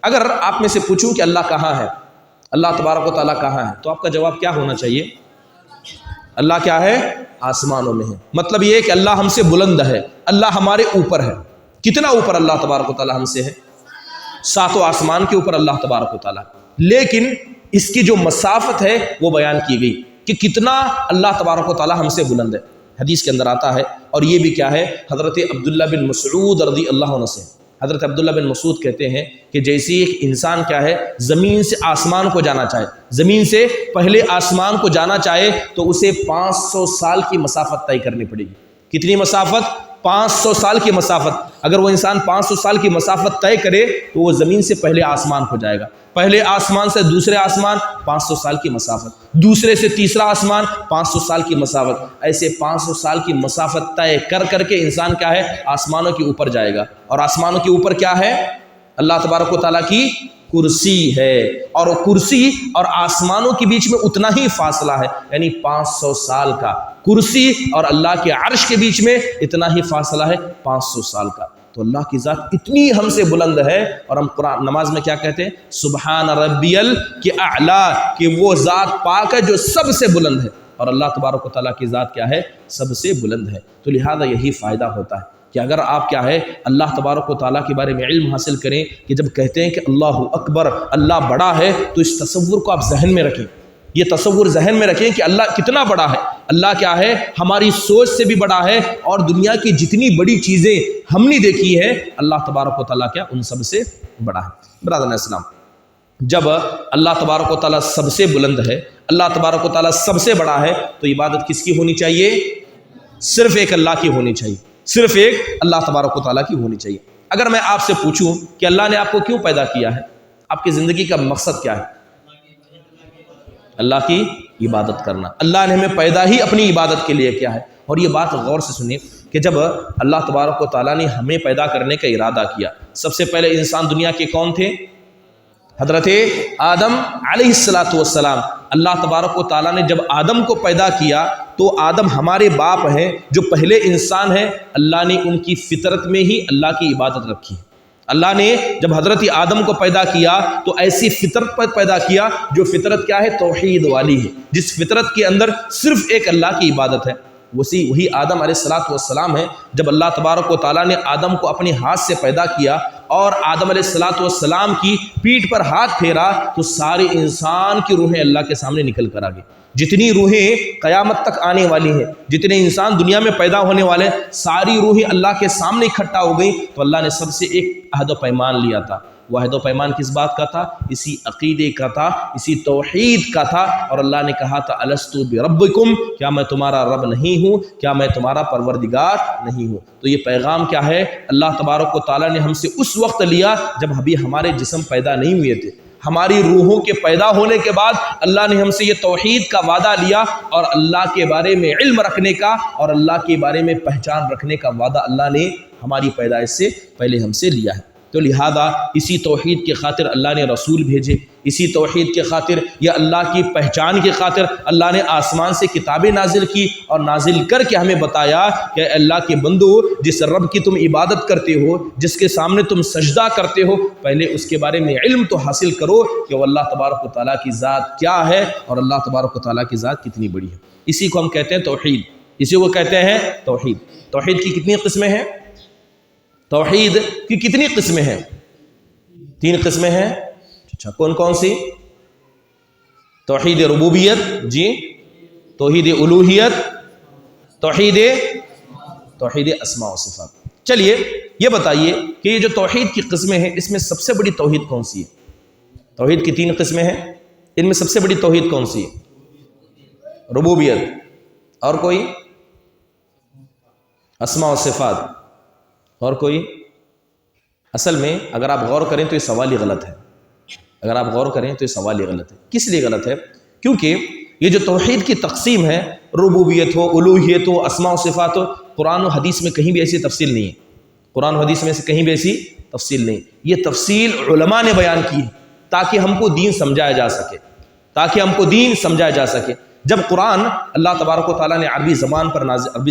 A: اگر آپ میں سے پوچھوں کہ اللہ کہاں ہے، اللہ تبارک و تعالیٰ کہاں ہے، تو آپ کا جواب کیا ہونا چاہیے؟ اللہ کیا ہے؟ آسمانوں میں ہے۔ مطلب یہ ہے کہ اللہ ہم سے بلند ہے، اللہ ہمارے اوپر ہے۔ کتنا اوپر اللہ تبارک و تعالیٰ ہم سے ہے؟ 7 آسمان کے اوپر اللہ تبارک و تعالیٰ، لیکن اس کی جو مسافت ہے وہ بیان کی گئی کہ کتنا اللہ تبارک و تعالیٰ ہم سے بلند ہے۔ حدیث کے اندر آتا ہے، اور یہ بھی کیا ہے؟ حضرت عبداللہ بن مسعود رضی اللہ عنہ سے، حضرت عبداللہ بن مسعود کہتے ہیں کہ جیسے ایک انسان کیا ہے؟ زمین سے آسمان کو جانا چاہے، زمین سے پہلے آسمان کو جانا چاہے تو اسے 500 سال کی مسافت طے کرنی پڑے گی۔ کتنی مسافت؟ 500 سال کی مسافت۔ اگر وہ انسان 500 سال کی مسافت طے کرے تو وہ زمین سے پہلے آسمان کو جائے گا، پہلے آسمان سے دوسرے آسمان 500 سال کی مسافت، دوسرے سے تیسرا آسمان 500 سال کی مسافت، ایسے 500 سال کی مسافت طے کر کے انسان کیا ہے؟ آسمانوں کے اوپر جائے گا۔ اور آسمانوں کے اوپر کیا ہے؟ اللہ تبارک و تعالیٰ کی کرسی ہے، اور وہ کرسی اور آسمانوں کے بیچ میں اتنا ہی فاصلہ ہے، یعنی 500 سال کا۔ کرسی اور اللہ کے عرش کے بیچ میں اتنا ہی فاصلہ ہے، 500 سال کا۔ تو اللہ کی ذات اتنی ہم سے بلند ہے، اور ہم قرآن نماز میں کیا کہتے ہیں؟ سبحان ربی الاعلی، کہ وہ ذات پاک ہے جو سب سے بلند ہے، اور اللہ تبارک و تعالیٰ کی ذات کیا ہے؟ سب سے بلند ہے۔ تو لہذا یہی فائدہ ہوتا ہے کہ اگر آپ کیا ہے؟ اللہ تبارک و تعالیٰ کے بارے میں علم حاصل کریں کہ جب کہتے ہیں کہ اللہ اکبر، اللہ بڑا ہے، تو اس تصور کو آپ ذہن میں رکھیں، یہ تصور ذہن میں رکھیں کہ اللہ کتنا بڑا ہے۔ اللہ کیا ہے؟ ہماری سوچ سے بھی بڑا ہے، اور دنیا کی جتنی بڑی چیزیں ہم نے دیکھی ہے، اللہ تبارک و تعالیٰ کیا؟ ان سب سے بڑا ہے۔ برادران اسلام، جب اللہ تبارک و تعالیٰ سب سے بلند ہے، اللہ تبارک و تعالیٰ سب سے بڑا ہے، تو عبادت کس کی ہونی چاہیے؟ صرف ایک اللہ کی ہونی چاہیے، صرف ایک اللہ تبارک و تعالیٰ کی ہونی چاہیے۔ اگر میں آپ سے پوچھوں کہ اللہ نے آپ کو کیوں پیدا کیا ہے، آپ کی زندگی کا مقصد کیا ہے؟ اللہ کی عبادت کرنا۔ اللہ نے ہمیں پیدا ہی اپنی عبادت کے لیے کیا ہے۔ اور یہ بات غور سے سنیں کہ جب اللہ تبارک و تعالیٰ نے ہمیں پیدا کرنے کا ارادہ کیا، سب سے پہلے انسان دنیا کے کون تھے؟ حضرت آدم علیہ الصلاۃ والسلام، اللہ تبارک و تعالیٰ نے جب آدم کو پیدا کیا تو آدم ہمارے باپ ہیں، جو پہلے انسان ہیں، اللہ نے ان کی فطرت میں ہی اللہ کی عبادت رکھی۔ اللہ نے جب حضرت آدم کو پیدا کیا تو ایسی فطرت پر پیدا کیا جو فطرت کیا ہے؟ توحید والی ہے، جس فطرت کے اندر صرف ایک اللہ کی عبادت ہے۔ وہی آدم علیہ الصلاۃ والسلام ہے۔ جب اللہ تبارک و تعالیٰ نے آدم کو اپنے ہاتھ سے پیدا کیا اور آدم علیہ الصلاۃ والسلام کی پیٹھ پر ہاتھ پھیرا تو سارے انسان کی روحیں اللہ کے سامنے نکل کر آ گئی۔ جتنی روحیں قیامت تک آنے والی ہیں، جتنے انسان دنیا میں پیدا ہونے والے، ساری روحیں اللہ کے سامنے اکٹھا ہو گئی۔ تو اللہ نے سب سے ایک عہد و پیمان لیا تھا۔ وہ عہد و پیمان کس بات کا تھا؟ اسی عقیدے کا تھا، اسی توحید کا تھا۔ اور اللہ نے کہا تھا الستو بربکم، کیا میں تمہارا رب نہیں ہوں؟ کیا میں تمہارا پروردگار نہیں ہوں؟ تو یہ پیغام کیا ہے؟ اللہ تبارک و تعالیٰ نے ہم سے اس وقت لیا جب ابھی ہمارے جسم پیدا نہیں ہوئے تھے۔ ہماری روحوں کے پیدا ہونے کے بعد اللہ نے ہم سے یہ توحید کا وعدہ لیا اور اللہ کے بارے میں علم رکھنے کا اور اللہ کے بارے میں پہچان رکھنے کا وعدہ اللہ نے ہماری پیدائش سے پہلے ہم سے لیا ہے۔ تو لہذا اسی توحید کی خاطر اللہ نے رسول بھیجے، اسی توحید کے خاطر یا اللہ کی پہچان کی خاطر اللہ نے آسمان سے کتابیں نازل کی اور نازل کر کے ہمیں بتایا کہ اللہ کے بندو، جس رب کی تم عبادت کرتے ہو، جس کے سامنے تم سجدہ کرتے ہو، پہلے اس کے بارے میں علم تو حاصل کرو کہ وہ اللہ تبارک و تعالیٰ کی ذات کیا ہے اور اللہ تبارک و تعالیٰ کی ذات کتنی بڑی ہے۔ اسی کو ہم کہتے ہیں توحید، اسی کو کہتے ہیں توحید۔ توحید کی کتنی قسمیں ہیں؟ توحید کی کتنی قسمیں ہیں؟ 3 قسمیں ہیں۔ اچھا، کون کون سی؟ توحید ربوبیت، جی، توحید الوہیت، توحید اسماء و صفات۔ چلیے یہ بتائیے کہ یہ جو توحید کی قسمیں ہیں اس میں سب سے بڑی توحید کون سی ہے؟ توحید کی 3 قسمیں ہیں، ان میں سب سے بڑی توحید کون سی ہے؟ ربوبیت، اور کوئی؟ اسماء و صفات، اور کوئی؟ اصل میں اگر آپ غور کریں تو یہ سوال ہی غلط ہے۔ اگر آپ غور کریں تو یہ سوال ہی غلط ہے۔ کس لیے غلط ہے؟ کیونکہ یہ جو توحید کی تقسیم ہے، ربوبیت ہو، الوہیت ہو، اسماء و صفات ہو، قرآن و حدیث میں کہیں بھی ایسی تفصیل نہیں ہے۔ قرآن و حدیث میں سے کہیں بھی ایسی تفصیل نہیں۔ یہ تفصیل علماء نے بیان کی ہے تاکہ ہم کو دین سمجھایا جا سکے، تاکہ ہم کو دین سمجھایا جا سکے۔ جب قرآن اللہ تبارک و تعالیٰ نے عربی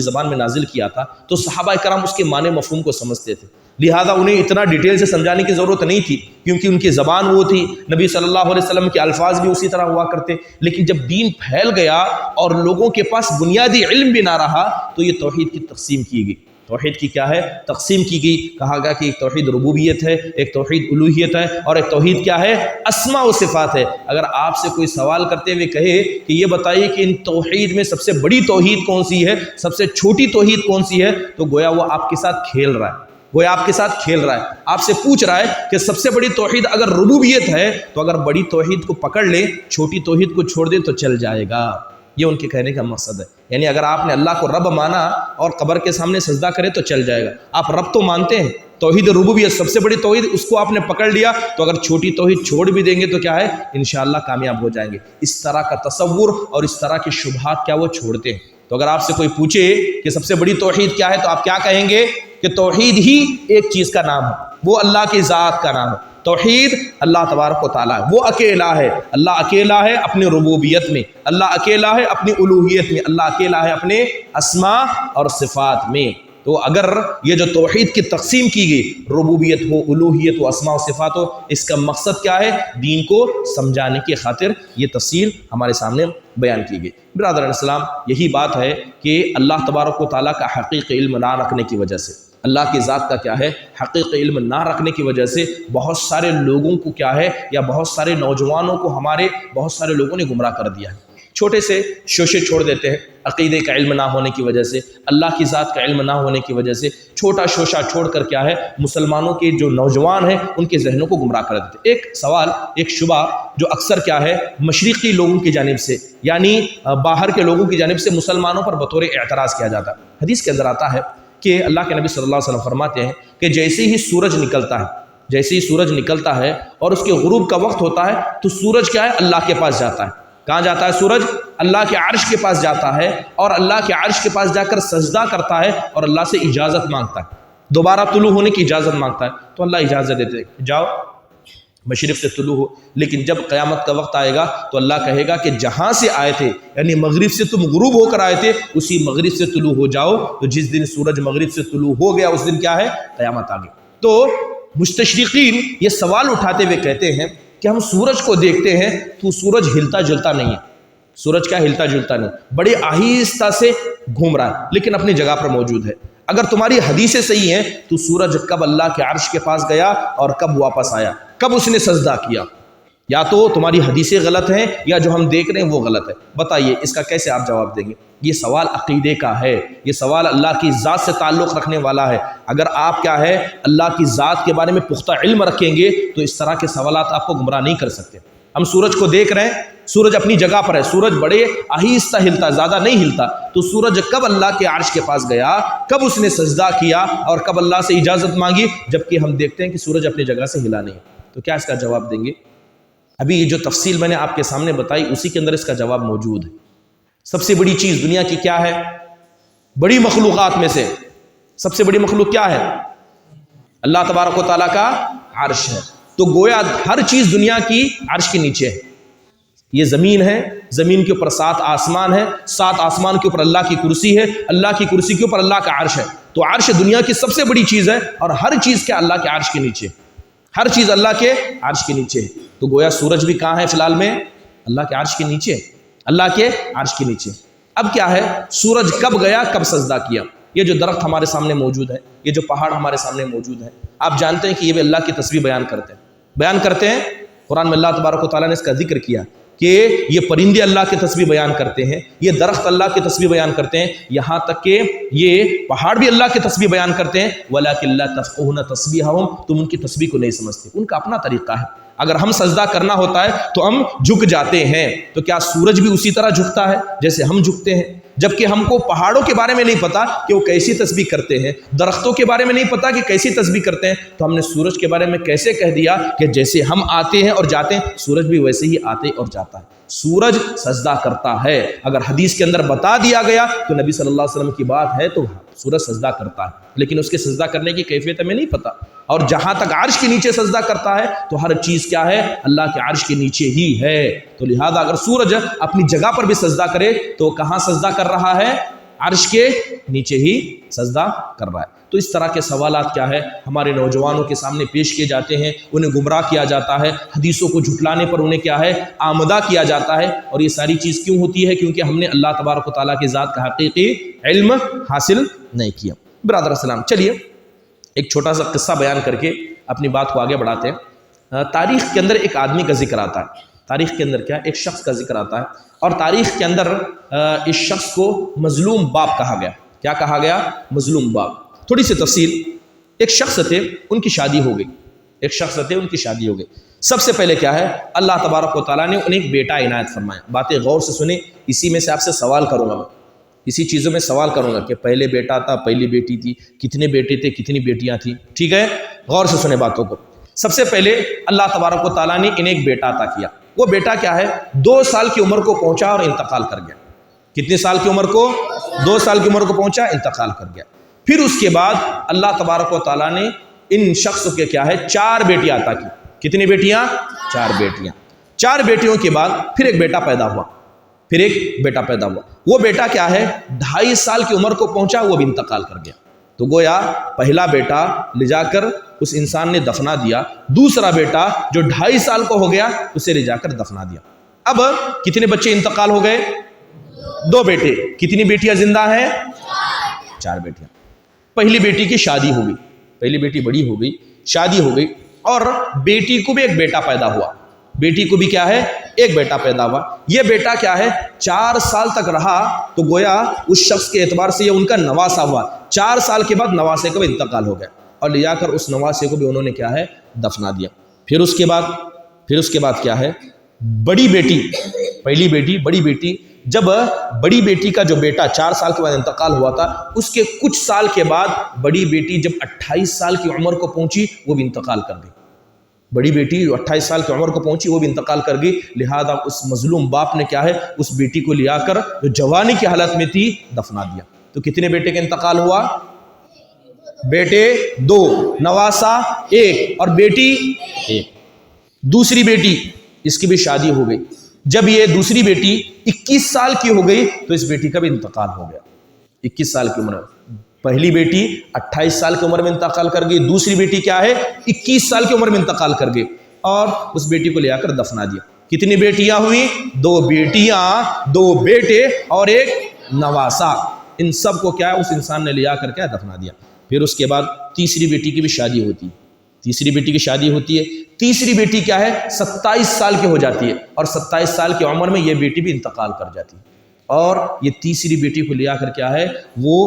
A: زبان میں نازل کیا تھا تو صحابہ کرام اس کے معنی مفہوم کو سمجھتے تھے، لہذا انہیں اتنا ڈیٹیل سے سمجھانے کی ضرورت نہیں تھی کیونکہ ان کی زبان وہ تھی، نبی صلی اللہ علیہ وسلم کے الفاظ بھی اسی طرح ہوا کرتے۔ لیکن جب دین پھیل گیا اور لوگوں کے پاس بنیادی علم بھی نہ رہا تو یہ توحید کی تقسیم کی گئی۔ توحید کی کیا ہے؟ تقسیم کی گئی۔ کہا گیا کہ ایک توحید ربوبیت ہے، ایک توحید الوہیت ہے، اور ایک توحید کیا ہے؟ اسماء و صفات ہے۔ اگر آپ سے کوئی سوال کرتے ہوئے کہے کہ یہ بتائیے کہ ان توحید میں سب سے بڑی توحید کون سی ہے، سب سے چھوٹی توحید کون سی ہے، تو گویا وہ آپ کے ساتھ کھیل رہا ہے، گویا آپ کے ساتھ کھیل رہا ہے، آپ سے پوچھ رہا ہے کہ سب سے بڑی توحید اگر ربوبیت ہے تو اگر بڑی توحید کو پکڑ لے، چھوٹی توحید کو چھوڑ دے تو چل جائے گا۔ یہ ان کے کہنے کا مقصد ہے، یعنی اگر آپ نے اللہ کو رب مانا اور قبر کے سامنے سجدہ کرے تو چل جائے گا۔ آپ رب تو مانتے ہیں، توحید ربوبیت سب سے بڑی توحید، اس کو آپ نے پکڑ لیا تو اگر چھوٹی توحید چھوڑ بھی دیں گے تو کیا ہے؟ انشاءاللہ کامیاب ہو جائیں گے۔ اس طرح کا تصور اور اس طرح کے شبہات کیا وہ چھوڑتے ہیں۔ تو اگر آپ سے کوئی پوچھے کہ سب سے بڑی توحید کیا ہے تو آپ کیا کہیں گے؟ کہ توحید ہی ایک چیز کا نام ہے، وہ اللہ کی ذات کا نام ہے۔ توحید اللہ تبارک و تعالیٰ ہے، وہ اکیلا ہے، اللہ اکیلا ہے اپنے ربوبیت میں، اللہ اکیلا ہے اپنی الوہیت میں، اللہ اکیلا ہے اپنے اسماء اور صفات میں۔ تو اگر یہ جو توحید کی تقسیم کی گئی، ربوبیت ہو، الوہیت ہو، اسماء و صفات ہو، اس کا مقصد کیا ہے؟ دین کو سمجھانے کی خاطر یہ تفصیل ہمارے سامنے بیان کی گئی۔ برادران اسلام، یہی بات ہے کہ اللہ تبارک و تعالیٰ کا حقیقی علم نہ رکھنے کی وجہ سے، اللہ کی ذات کا کیا ہے؟ حقیقی علم نہ رکھنے کی وجہ سے بہت سارے لوگوں کو کیا ہے، یا بہت سارے نوجوانوں کو ہمارے بہت سارے لوگوں نے گمراہ کر دیا ہے۔ چھوٹے سے شوشے چھوڑ دیتے ہیں، عقیدے کا علم نہ ہونے کی وجہ سے، اللہ کی ذات کا علم نہ ہونے کی وجہ سے چھوٹا شوشہ چھوڑ کر کیا ہے، مسلمانوں کے جو نوجوان ہیں ان کے ذہنوں کو گمراہ کر دیتے۔ ایک سوال، ایک شبہ جو اکثر کیا ہے مشرقی لوگوں کی جانب سے، یعنی باہر کے لوگوں کی جانب سے مسلمانوں پر بطور اعتراض کیا جاتا ہے۔ حدیث کے اندر آتا ہے کہ اللہ کے نبی صلی اللہ علیہ وسلم فرماتے ہیں کہ جیسے ہی سورج نکلتا ہے، جیسے ہی سورج نکلتا ہے اور اس کے غروب کا وقت ہوتا ہے تو سورج کیا ہے؟ اللہ کے پاس جاتا ہے۔ کہاں جاتا ہے سورج؟ اللہ کے عرش کے پاس جاتا ہے، اور اللہ کے عرش کے پاس جا کر سجدہ کرتا ہے اور اللہ سے اجازت مانگتا ہے، دوبارہ طلوع ہونے کی اجازت مانگتا ہے۔ تو اللہ اجازت دیتے ہیں، جاؤ مشرق سے طلوع ہو، لیکن جب قیامت کا وقت آئے گا تو اللہ کہے گا کہ جہاں سے آئے تھے، یعنی مغرب سے تم غروب ہو کر آئے تھے، اسی مغرب سے طلوع ہو جاؤ۔ تو جس دن سورج مغرب سے طلوع ہو گیا اس دن کیا ہے؟ قیامت آ گئی۔ تو مستشرقین یہ سوال اٹھاتے ہوئے کہتے ہیں کہ ہم سورج کو دیکھتے ہیں تو سورج ہلتا جلتا نہیں ہے، سورج کا ہلتا جلتا نہیں، بڑے آہستہ سے گھوم رہا ہے لیکن اپنی جگہ پر موجود ہے۔ اگر تمہاری حدیثیں صحیح ہیں تو سورج کب اللہ کے عرش کے پاس گیا اور کب واپس آیا، کب اس نے سجدہ کیا؟ یا تو تمہاری حدیثیں غلط ہیں یا جو ہم دیکھ رہے ہیں وہ غلط ہے۔ بتائیے اس کا کیسے آپ جواب دیں گے؟ یہ سوال عقیدے کا ہے، یہ سوال اللہ کی ذات سے تعلق رکھنے والا ہے۔ اگر آپ کیا ہے اللہ کی ذات کے بارے میں پختہ علم رکھیں گے تو اس طرح کے سوالات آپ کو گمراہ نہیں کر سکتے۔ ہم سورج کو دیکھ رہے ہیں، سورج اپنی جگہ پر ہے، سورج بڑے آہستہ ہلتا، زیادہ نہیں ہلتا، تو سورج کب اللہ کے عرش کے پاس گیا، کب اس نے سجدہ کیا اور کب اللہ سے اجازت مانگی، جبکہ ہم دیکھتے ہیں کہ سورج اپنی جگہ سے ہلا نہیں؟ تو کیا اس کا جواب دیں گے؟ ابھی یہ جو تفصیل میں نے آپ کے سامنے بتائی اسی کے اندر اس کا جواب موجود ہے۔ سب سے بڑی چیز دنیا کی کیا ہے؟ بڑی مخلوقات میں سے سب سے بڑی مخلوق کیا ہے؟ اللہ تبارک و تعالیٰ کا عرش ہے۔ تو گویا ہر چیز دنیا کی عرش کے نیچے ہے۔ یہ زمین ہے، زمین کے اوپر 7 آسمان ہے، 7 آسمان کے اوپر اللہ کی کرسی ہے، اللہ کی کرسی کے اوپر اللہ کا عرش ہے۔ تو عرش دنیا کی سب سے بڑی چیز ہے اور ہر چیز کیا اللہ کے عرش کے نیچے، ہر چیز اللہ کے عرش کے نیچے ہے۔ تو گویا سورج بھی کہاں ہے فی الحال میں؟ اللہ کے عرش کے نیچے، اللہ کے عرش کے نیچے۔ اب کیا ہے؟ سورج کب گیا، کب سجدہ کیا؟ یہ جو درخت ہمارے سامنے موجود ہے، یہ جو پہاڑ ہمارے سامنے موجود ہے، آپ جانتے ہیں کہ یہ بھی اللہ کی تسبیح بیان کرتے ہیں۔ قرآن میں اللہ تبارک و تعالیٰ نے اس کا ذکر کیا کہ یہ پرندے اللہ کی تسبیح بیان کرتے ہیں، یہ درخت اللہ کی تسبیح بیان کرتے ہیں، یہاں تک کہ یہ پہاڑ بھی اللہ کی تسبیح بیان کرتے ہیں۔ وَلَٰكِن لَا تَفْقَهُونَ تَسْبِيحَهُمْ، تم ان کی تسبیح کو نہیں سمجھتے، ان کا اپنا طریقہ ہے۔ اگر ہم سجدہ کرنا ہوتا ہے تو ہم جھک جاتے ہیں، تو کیا سورج بھی اسی طرح جھکتا ہے جیسے ہم جھکتے ہیں؟ جبکہ ہم کو پہاڑوں کے بارے میں نہیں پتا کہ وہ کیسی تسبیح کرتے ہیں، درختوں کے بارے میں نہیں پتا کہ کیسی تسبیح کرتے ہیں، تو ہم نے سورج کے بارے میں کیسے کہہ دیا کہ جیسے ہم آتے ہیں اور جاتے ہیں سورج بھی ویسے ہی آتے اور جاتا ہے۔ سورج سجدہ کرتا ہے، اگر حدیث کے اندر بتا دیا گیا تو نبی صلی اللہ علیہ وسلم کی بات ہے تو سورج سجدہ کرتا ہے، لیکن اس کے سجدہ کرنے کی کیفیت ہمیں نہیں پتا۔ اور جہاں تک عرش کے نیچے سجدہ کرتا ہے تو ہر چیز کیا ہے؟ اللہ کے عرش کے نیچے ہی ہے۔ تو لہذا اگر سورج اپنی جگہ پر بھی سجدہ کرے تو کہاں سجدہ کر رہا ہے؟ عرش کے نیچے ہی سجدہ کر رہا ہے۔ تو اس طرح کے سوالات کیا ہے ہمارے نوجوانوں کے سامنے پیش کیے جاتے ہیں، انہیں گمراہ کیا جاتا ہے، حدیثوں کو جھٹلانے پر انہیں کیا ہے آمدہ کیا جاتا ہے۔ اور یہ ساری چیز کیوں ہوتی ہے؟ کیونکہ ہم نے اللہ تبارک و تعالیٰ کی ذات کا حقیقی علم حاصل نہیں کیا۔ برادر السلام، چلیے ایک چھوٹا سا قصہ بیان کر کے اپنی بات کو آگے بڑھاتے ہیں۔ تاریخ کے اندر ایک آدمی کا ذکر آتا ہے، تاریخ کے اندر کیا ایک شخص کا ذکر آتا ہے، اور تاریخ کے اندر اس شخص کو مظلوم باپ کہا گیا۔ کیا کہا گیا؟ مظلوم باپ۔ تھوڑی سی تفصیل، ایک شخص تھے ان کی شادی ہو گئی، ایک شخص تھے ان کی شادی ہو گئی۔ سب سے پہلے کیا ہے اللہ تبارک و تعالیٰ نے انہیں ایک بیٹا عنایت فرمایا۔ باتیں غور سے سنیں، اسی میں سے آپ سے سوال کروں گا، میں اسی چیزوں میں سوال کروں گا کہ پہلے بیٹا تھا، پہلی بیٹی تھی، کتنے بیٹے تھے، کتنی بیٹیاں تھیں، ٹھیک ہے؟ غور سے سنیں باتوں کو۔ سب سے پہلے اللہ تبارک و تعالیٰ نے انہیں ایک بیٹا عطا کیا۔ وہ بیٹا کیا ہے 2 سال کی عمر کو پہنچا اور انتقال کر گیا۔ کتنے سال کی عمر کو؟ 2 سال کی عمر کو پہنچا، انتقال کر گیا۔ پھر اس کے بعد اللہ تبارک و تعالیٰ نے ان شخص کے کیا ہے 4 بیٹیاں عطا کی۔ کتنی بیٹیاں؟ 4 بیٹیاں۔ 4 بیٹیوں کے بعد پھر ایک بیٹا پیدا ہوا، پھر ایک بیٹا پیدا ہوا۔ وہ بیٹا کیا ہے 2.5 سال کی عمر کو پہنچا، وہ بھی انتقال کر گیا۔ تو گویا پہلا بیٹا لے جا کر اس انسان نے دفنا دیا، دوسرا بیٹا جو 2.5 سال کو ہو گیا اسے لے جا کر دفنا دیا۔ اب کتنے بچے انتقال ہو گئے؟ 2 بیٹے۔ کتنی بیٹیاں زندہ ہیں؟ 4 بیٹیاں۔ پہلی بیٹی کی شادی ہو گئی، پہلی بیٹی بڑی ہو گئی، شادی ہو گئی، اور بیٹی کو بھی ایک بیٹا پیدا ہوا، بیٹی کو بھی کیا ہے ایک بیٹا پیدا ہوا۔ یہ بیٹا کیا ہے 4 سال تک رہا، تو گویا اس شخص کے اعتبار سے یہ ان کا نواسہ ہوا۔ 4 سال کے بعد نواسے کو بھی انتقال ہو گیا، اور لے جا کر اس نواسے کو بھی انہوں نے کیا ہے دفنا دیا۔ پھر اس کے بعد کیا ہے بڑی بیٹی، پہلی بیٹی، بڑی بیٹی، جب بڑی بیٹی کا جو بیٹا 4 سال کے بعد انتقال ہوا تھا، اس کے کچھ سال کے بعد بڑی بیٹی جب 28 سال کی عمر کو پہنچی وہ بھی انتقال کر گئی۔ بڑی بیٹی جو 28 سال کی عمر کو پہنچی وہ بھی انتقال کر گئی۔ لہذا اس مظلوم باپ نے کیا ہے اس بیٹی کو لیا کر جو جوانی کی حالت میں تھی دفنا دیا۔ تو کتنے بیٹے کا انتقال ہوا؟ بیٹے 2، نواسا 1 اور بیٹی 1۔ دوسری بیٹی اس کی بھی شادی ہو گئی. جب یہ دوسری بیٹی 21 سال کی ہو گئی تو اس بیٹی کا بھی انتقال ہو گیا. 21 سال کی عمر میں پہلی بیٹی 28 سال کی عمر میں انتقال کر گئی, دوسری بیٹی کیا ہے 21 سال کی عمر میں انتقال کر گئی, اور اس بیٹی کو لے آ کر دفنا دیا. کتنی بیٹیاں ہوئی؟ 2 بیٹیاں, 2 بیٹے اور ایک نواسا. ان سب کو کیا ہے اس انسان نے لے آ کر کیا دفنا دیا. پھر اس کے بعد تیسری بیٹی کی بھی شادی ہوتی ہے. تیسری بیٹی کی شادی ہوتی ہے. تیسری بیٹی کیا ہے 27 سال کی ہو جاتی ہے, اور 27 سال کی عمر میں یہ بیٹی بھی انتقال کر جاتی ہے. اور یہ تیسری بیٹی کو لے آ کر کیا ہے وہ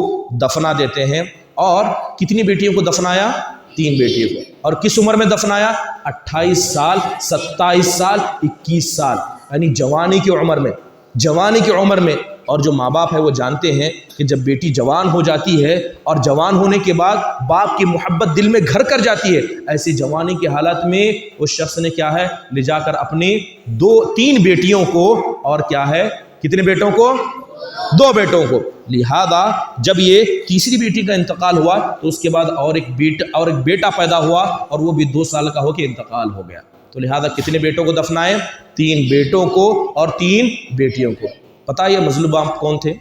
A: دفنا دیتے ہیں. اور کتنی بیٹیوں کو دفنایا؟ 3 بیٹیوں کو. اور کس عمر میں دفنایا؟ 28 سال, 27 سال, 21 سال, یعنی جوانی کی عمر میں. جوانی کی عمر میں. اور جو ماں باپ ہے وہ جانتے ہیں کہ جب بیٹی جوان ہو جاتی ہے اور جوان ہونے کے بعد باپ کی محبت دل میں گھر کر جاتی ہے, ایسی جوانی کی حالت میں اس شخص نے کیا ہے لے جا کر اپنی 2-3 بیٹیوں کو, اور کیا ہے کتنے بیٹوں کو؟ 2 بیٹوں کو. لہذا جب یہ تیسری بیٹی کا انتقال ہوا تو اس کے بعد اور ایک بیٹا پیدا ہوا, اور وہ بھی 2 سال کا ہو کے انتقال ہو گیا. تو لہذا کتنے بیٹوں کو دفنائے؟ 3 بیٹوں کو اور 3 بیٹیوں کو. پتہ یہ مظلوم باپ کون تھے؟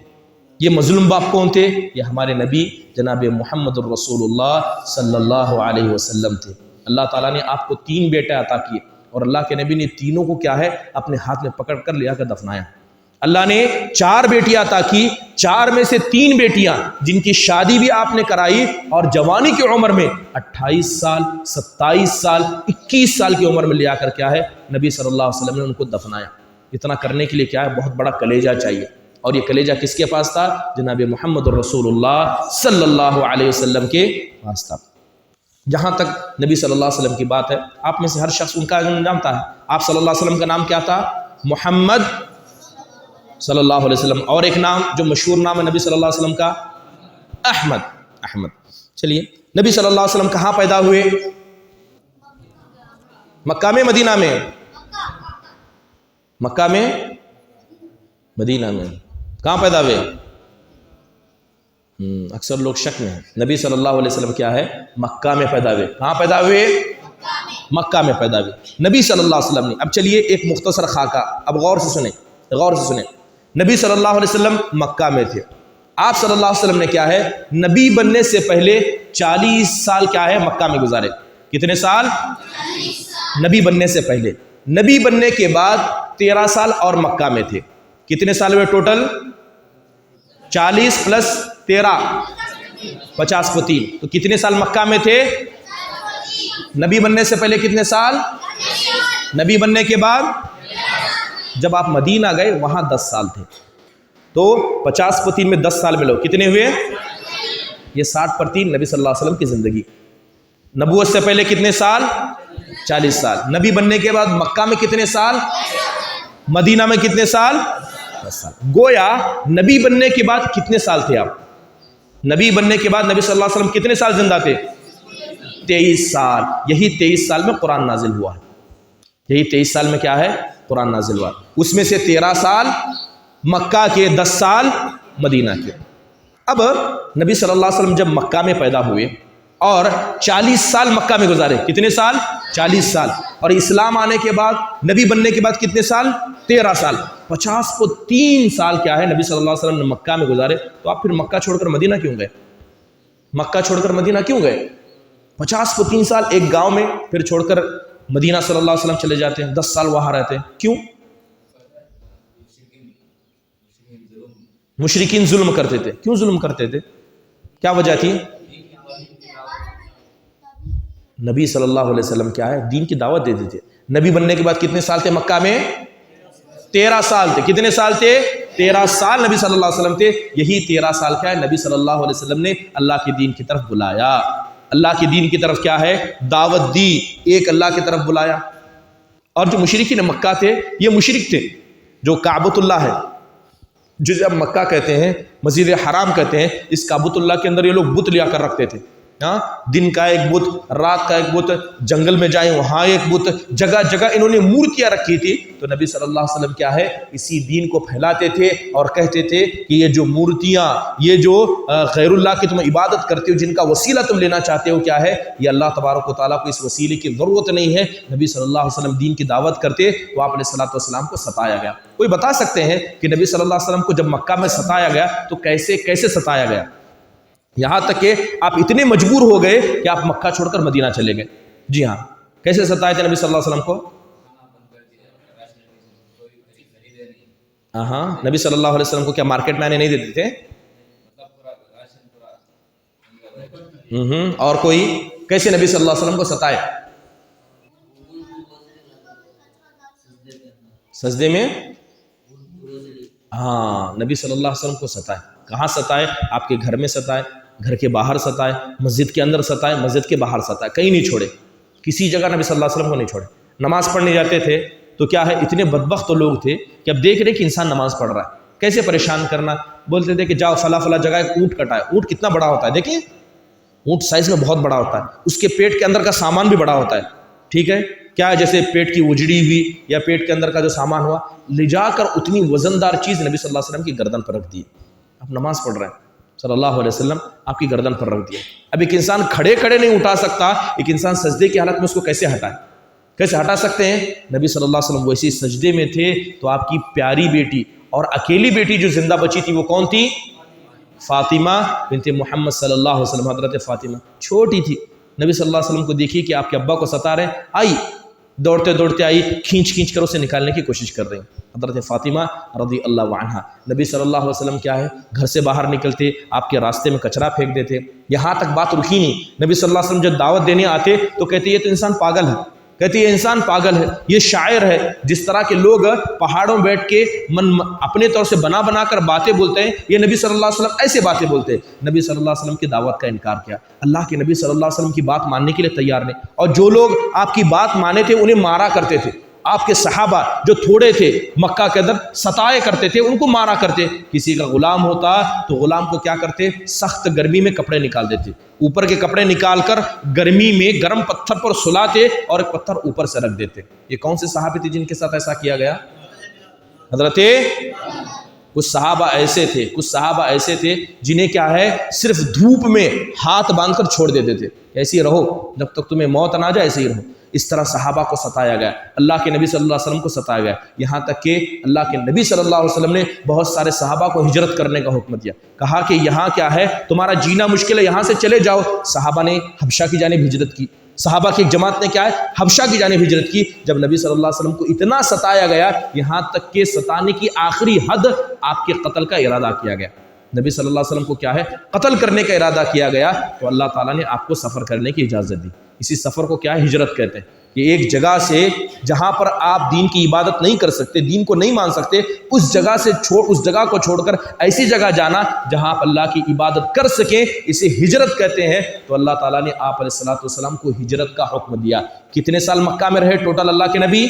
A: یہ مظلوم باپ کون تھے؟ یہ ہمارے نبی جناب محمد الرسول اللہ صلی اللہ علیہ وسلم تھے. اللہ تعالیٰ نے آپ کو 3 بیٹے عطا کیے, اور اللہ کے نبی نے تینوں کو کیا ہے اپنے ہاتھ میں پکڑ کر لے آ کر دفنایا. اللہ نے 4 بیٹیاں عطا کی, 4 میں سے 3 بیٹیاں جن کی شادی بھی آپ نے کرائی, اور جوانی کی عمر میں 28 سال, 27 سال, 21 سال کی عمر میں لے آ کر کیا ہے نبی صلی اللہ علیہ وسلم نے ان کو دفنایا. اتنا کرنے کے لیے کیا ہے بہت بڑا کلیجہ چاہیے, اور یہ کلیجہ کس کے پاس تھا؟ جناب محمد الرسول اللہ صلی اللہ علیہ وسلم کے پاس تھا. جہاں تک نبی صلی اللہ علیہ وسلم کی بات ہے, آپ میں سے ہر شخص ان کا نام جانتا ہے. آپ صلی اللہ علیہ وسلم کا نام کیا تھا؟ محمد صلی اللہ علیہ وسلم. اور ایک نام جو مشہور نام ہے نبی صلی اللہ علیہ وسلم کا, احمد. چلیے, نبی صلی اللہ علیہ وسلم کہاں پیدا ہوئے؟ مکہ میں, مدینہ میں؟ مکہ میں, مدینہ میں. کہاں پیدا ہوئے؟ اکثر لوگ شک میں ہیں. نبی صلی اللہ علیہ وسلم کیا ہے مکہ میں پیدا ہوئے. کہاں پیدا ہوئے؟ مکہ میں پیدا ہوئے نبی صلی اللہ علیہ وسلم نے. اب چلیے ایک مختصر خاکہ, اب غور سے سنیں. نبی صلی اللہ علیہ وسلم مکہ میں تھے. آپ صلی اللہ علیہ وسلم نے کیا ہے نبی بننے سے پہلے 40 سال کیا ہے مکہ میں گزارے. کتنے سال؟ نبی بننے سے پہلے. نبی بننے کے بعد 13 سال اور مکہ میں تھے. کتنے سال ہوئے ٹوٹل؟ 40 پلس 13 50 کو 3, تو کتنے سال مکہ میں تھے؟ نبی بننے سے پہلے کتنے سال؟ نبی بننے کے بعد جب آپ مدینہ گئے وہاں 10 سال تھے. تو 50 کو 3 میں 10 سال ملو, کتنے ہوئے؟ یہ 60 پر 3 نبی صلی اللہ علیہ وسلم کی زندگی. نبوت سے پہلے کتنے سال؟ 40 سال. نبی بننے کے بعد مکہ میں کتنے سال؟ مدینہ میں کتنے سال؟ 10 سال. گویا نبی بننے کے بعد کتنے سال تھے آپ؟ نبی بننے کے بعد نبی صلی اللہ علیہ وسلم کتنے سال زندہ تھے؟ 23 سال. یہی 23 سال میں قرآن نازل ہوا ہے. یہی 23 سال میں کیا ہے قرآن نازل ہوا. اس میں سے 13 سال مکہ کے, 10 سال مدینہ کے. اب نبی صلی اللہ علیہ وسلم جب مکہ میں پیدا ہوئے اور 40 سال مکہ میں گزارے. کتنے سال؟ 40 سال. اور اسلام آنے کے بعد نبی بننے کے بعد کتنے سال؟ 13 سال. 50 کو 3 سال کیا ہے نبی صلی اللہ علیہ وسلم نے مکہ میں گزارے. تو آپ پھر مکہ چھوڑ کر مدینہ کیوں گئے؟ مکہ چھوڑ کر مدینہ کیوں گئے؟ 50 کو 3 سال ایک گاؤں میں, پھر چھوڑ کر مدینہ صلی اللہ علیہ وسلم چلے جاتے ہیں, 10 سال وہاں رہتے ہیں. کیوں؟ مشرکین ظلم کرتے تھے. کیوں ظلم کرتے تھے؟ کیا وجہ تھی؟ نبی صلی اللہ علیہ وسلم کیا ہے دین کی دعوت دیتے تھے. نبی بننے کے بعد کتنے سال تھے مکہ میں؟ 13 سال تھے. کتنے سال تھے؟ 13 سال نبی صلی اللہ علیہ وسلم تھے. یہی 13 سال کیا ہے نبی صلی اللہ علیہ وسلم نے اللہ کے دین کی طرف بلایا. اللہ کے دین کی طرف کیا ہے دعوت دی, ایک اللہ کی طرف بلایا. اور جو مشرکین مکہ تھے یہ مشرک تھے. جو کعبۃ اللہ ہے, جو جب مکہ کہتے ہیں, مسجد حرام کہتے ہیں, اس کعبۃ اللہ کے اندر یہ لوگ بت لیا کر رکھتے تھے. ہاں، دن کا ایک بت، رات کا ایک بت، جنگل میں جائیں وہاں ایک بت، جگہ جگہ انہوں نے مورتیاں رکھی تھی. تو نبی صلی اللہ علیہ وسلم کیا ہے اسی دین کو پھیلاتے تھے اور کہتے تھے کہ یہ جو مورتیاں، یہ جو غیر اللہ کی تم عبادت کرتے ہو، جن کا وسیلہ تم لینا چاہتے ہو، کیا ہے یہ اللہ تبارک و تعالیٰ کو اس وسیلے کی ضرورت نہیں ہے. نبی صلی اللہ علیہ وسلم دین کی دعوت کرتے تو آپ علیہ الصلوۃ والسلام کو ستایا گیا. کوئی بتا سکتے ہیں کہ نبی صلی اللہ علیہ وسلم کو جب مکہ میں ستایا گیا تو کیسے ستایا گیا؟ یہاں تک کہ آپ اتنے مجبور ہو گئے کہ آپ مکہ چھوڑ کر مدینہ چلے گئے. جی ہاں، کیسے ستائے تھے نبی صلی اللہ علیہ وسلم کو؟ ہاں، نبی صلی اللہ علیہ وسلم کو کیا مارکیٹ میں آنے نہیں دیتے تھے؟ اور کوئی کیسے نبی صلی اللہ علیہ وسلم کو ستائے؟ سجدے میں. ہاں، نبی صلی اللہ علیہ وسلم کو ستائے. کہاں ستائے؟ آپ کے گھر میں ستائے، گھر کے باہر ستائے، مسجد کے اندر ستائے، مسجد کے باہر ستائے، کہیں نہیں چھوڑے. کسی جگہ نبی صلی اللہ علیہ وسلم کو نہیں چھوڑے. نماز پڑھنے جاتے تھے تو کیا ہے اتنے بدبخت لوگ تھے کہ اب دیکھ رہے کہ انسان نماز پڑھ رہا ہے، کیسے پریشان کرنا. بولتے تھے کہ جاؤ فلاں جگہ ایک اونٹ کٹائے. اونٹ کتنا بڑا ہوتا ہے دیکھیں، اونٹ سائز میں بہت بڑا ہوتا ہے، اس کے پیٹ کے اندر کا سامان بھی بڑا ہوتا ہے. ٹھیک ہے، کیا جیسے پیٹ کی اجڑی ہوئی یا پیٹ کے اندر کا جو سامان ہوا، لے جا کر اتنی وزندار چیز نبی صلی اللہ علیہ وسلم کی گردن پر رکھ دی. آپ نماز پڑھ رہے ہیں، صلی اللہ علیہ وسلم آپ کی گردن پر رکھ دیا. اب ایک انسان کھڑے نہیں اٹھا سکتا، ایک انسان سجدے کی حالت میں اس کو کیسے ہٹائے؟ کیسے ہٹا سکتے ہیں؟ نبی صلی اللہ علیہ وسلم ویسے سجدے میں تھے تو آپ کی پیاری بیٹی اور اکیلی بیٹی جو زندہ بچی تھی وہ کون تھی؟ فاطمہ بنت محمد صلی اللہ علیہ وسلم. حضرت فاطمہ چھوٹی تھی. نبی صلی اللہ علیہ وسلم کو دیکھی کہ آپ کے ابا کو ستا رہے، آئی دوڑتے آئی، کھینچ کر اسے نکالنے کی کوشش کر رہی ہیں. حضرت فاطمہ رضی اللہ عنہا. نبی صلی اللہ علیہ وسلم کیا ہے گھر سے باہر نکلتے، آپ کے راستے میں کچرا پھینک دیتے. یہاں تک بات رکی نہیں. نبی صلی اللہ علیہ وسلم جب دعوت دینے آتے تو کہتے یہ تو انسان پاگل ہے، کہتی یہ انسان پاگل ہے، یہ شاعر ہے. جس طرح کے لوگ پہاڑوں بیٹھ کے اپنے طور سے بنا کر باتیں بولتے ہیں، یہ نبی صلی اللہ علیہ وسلم ایسے باتیں بولتے ہیں. نبی صلی اللہ علیہ وسلم کی دعوت کا انکار کیا. اللہ کے نبی صلی اللہ علیہ وسلم کی بات ماننے کے لیے تیار نہیں، اور جو لوگ آپ کی بات مانے تھے انہیں مارا کرتے تھے. آپ کے صحابہ جو تھوڑے تھے مکہ کے اندر ستائے کرتے تھے، ان کو مارا کرتے. کسی کا غلام ہوتا تو غلام کو کیا کرتے؟ سخت گرمی میں کپڑے نکال دیتے، اوپر کے کپڑے نکال کر گرمی میں گرم پتھر پر سلاتے اور ایک پتھر اوپر سے رکھ دیتے. یہ کون سے صحابی تھے جن کے ساتھ ایسا کیا گیا؟ حضرت کچھ صحابہ ایسے تھے جنہیں کیا ہے صرف دھوپ میں ہاتھ باندھ کر چھوڑ دیتے تھے، ایسے ہی رہو جب تک تمہیں موت نہ جائے، ایسے ہی رہو. اس طرح صحابہ کو ستایا گیا، اللہ کے نبی صلی اللہ علیہ وسلم کو ستایا گیا. یہاں تک کہ اللہ کے نبی صلی اللہ علیہ وسلم نے بہت سارے صحابہ کو ہجرت کرنے کا حکم دیا. کہا کہ یہاں کیا ہے تمہارا جینا مشکل ہے، یہاں سے چلے جاؤ. صحابہ نے حبشہ کی جانب ہجرت کی. صحابہ کی ایک جماعت نے کیا ہے حبشہ کی جانب ہجرت کی. جب نبی صلی اللہ علیہ وسلم کو اتنا ستایا گیا، یہاں تک کہ ستانے کی آخری حد آپ کے قتل کا ارادہ کیا گیا. نبی صلی اللہ علیہ وسلم کو کیا ہے قتل کرنے کا ارادہ کیا گیا، تو اللہ تعالیٰ نے آپ کو سفر کرنے کی اجازت دی. اسی سفر کو کیا ہے ہجرت کہتے ہیں. کہ ایک جگہ سے جہاں پر آپ دین کی عبادت نہیں کر سکتے، دین کو نہیں مان سکتے، اس جگہ کو چھوڑ کر ایسی جگہ جانا جہاں آپ اللہ کی عبادت کر سکیں، اسے ہجرت کہتے ہیں. تو اللہ تعالیٰ نے آپ علیہ الصلوۃ والسلام کو ہجرت کا حکم دیا. کتنے سال مکہ میں رہے ٹوٹل اللہ کے نبی؟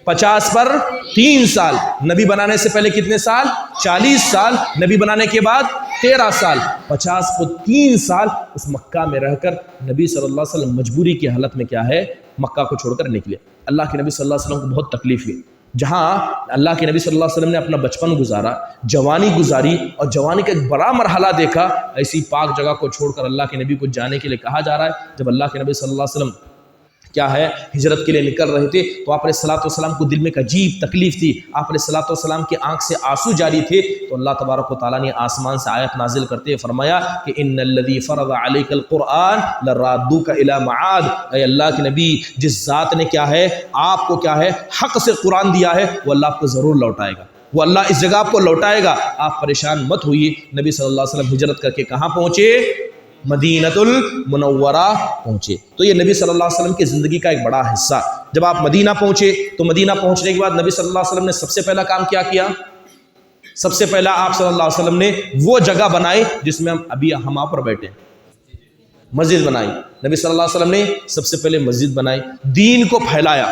A: 50 پر 3 سال. نبی بنانے سے پہلے کتنے سال؟ 40 سال. نبی بنانے کے بعد 13 سال. 50 کو 3 سال اس مکہ میں رہ کر نبی صلی اللہ علیہ وسلم مجبوری کی حالت میں کیا ہے مکہ کو چھوڑ کر نکلے. اللہ کے نبی صلی اللہ علیہ وسلم کو بہت تکلیف ہوئی. جہاں اللہ کے نبی صلی اللہ علیہ وسلم نے اپنا بچپن گزارا، جوانی گزاری اور جوانی کا ایک بڑا مرحلہ دیکھا، ایسی پاک جگہ کو چھوڑ کر اللہ کے نبی کو جانے کے لیے کہا جا رہا ہے. جب اللہ کے نبی صلی اللہ علیہ وسلم کیا ہے ہجرت کے لیے نکل رہے تھے تو آپ علیہ الصلوۃ والسلام کو دل میں ایک عجیب تکلیف تھی. آپ علیہ الصلوۃ والسلام کی آنکھ سے آنسو جاری تھے. تو اللہ تبارک و تعالیٰ نے آسمان سے آیت نازل کرتے فرمایا کہ ان الذی فرض علیک القرآن لرادوک الی معاد. اے اللہ کے نبی، جس ذات نے کیا ہے آپ کو کیا ہے حق سے قرآن دیا ہے، وہ اللہ آپ کو ضرور لوٹائے گا، وہ اللہ اس جگہ آپ کو لوٹائے گا. آپ پریشان مت ہوئیے. نبی صلی اللہ علیہ وسلم ہجرت کر کے کہاں پہنچے؟ مدینۃ المنورہ پہنچے. تو یہ نبی صلی اللہ علیہ وسلم کی زندگی کا ایک بڑا حصہ. جب آپ مدینہ پہنچے تو مدینہ پہنچنے کے بعد نبی صلی اللہ علیہ وسلم نے سب سے پہلا کام کیا کیا؟ سب سے پہلا آپ صلی اللہ علیہ وسلم نے وہ جگہ بنائی جس میں ہم آپ پر بیٹھے، مسجد بنائی. نبی صلی اللہ علیہ وسلم نے سب سے پہلے مسجد بنائی، دین کو پھیلایا.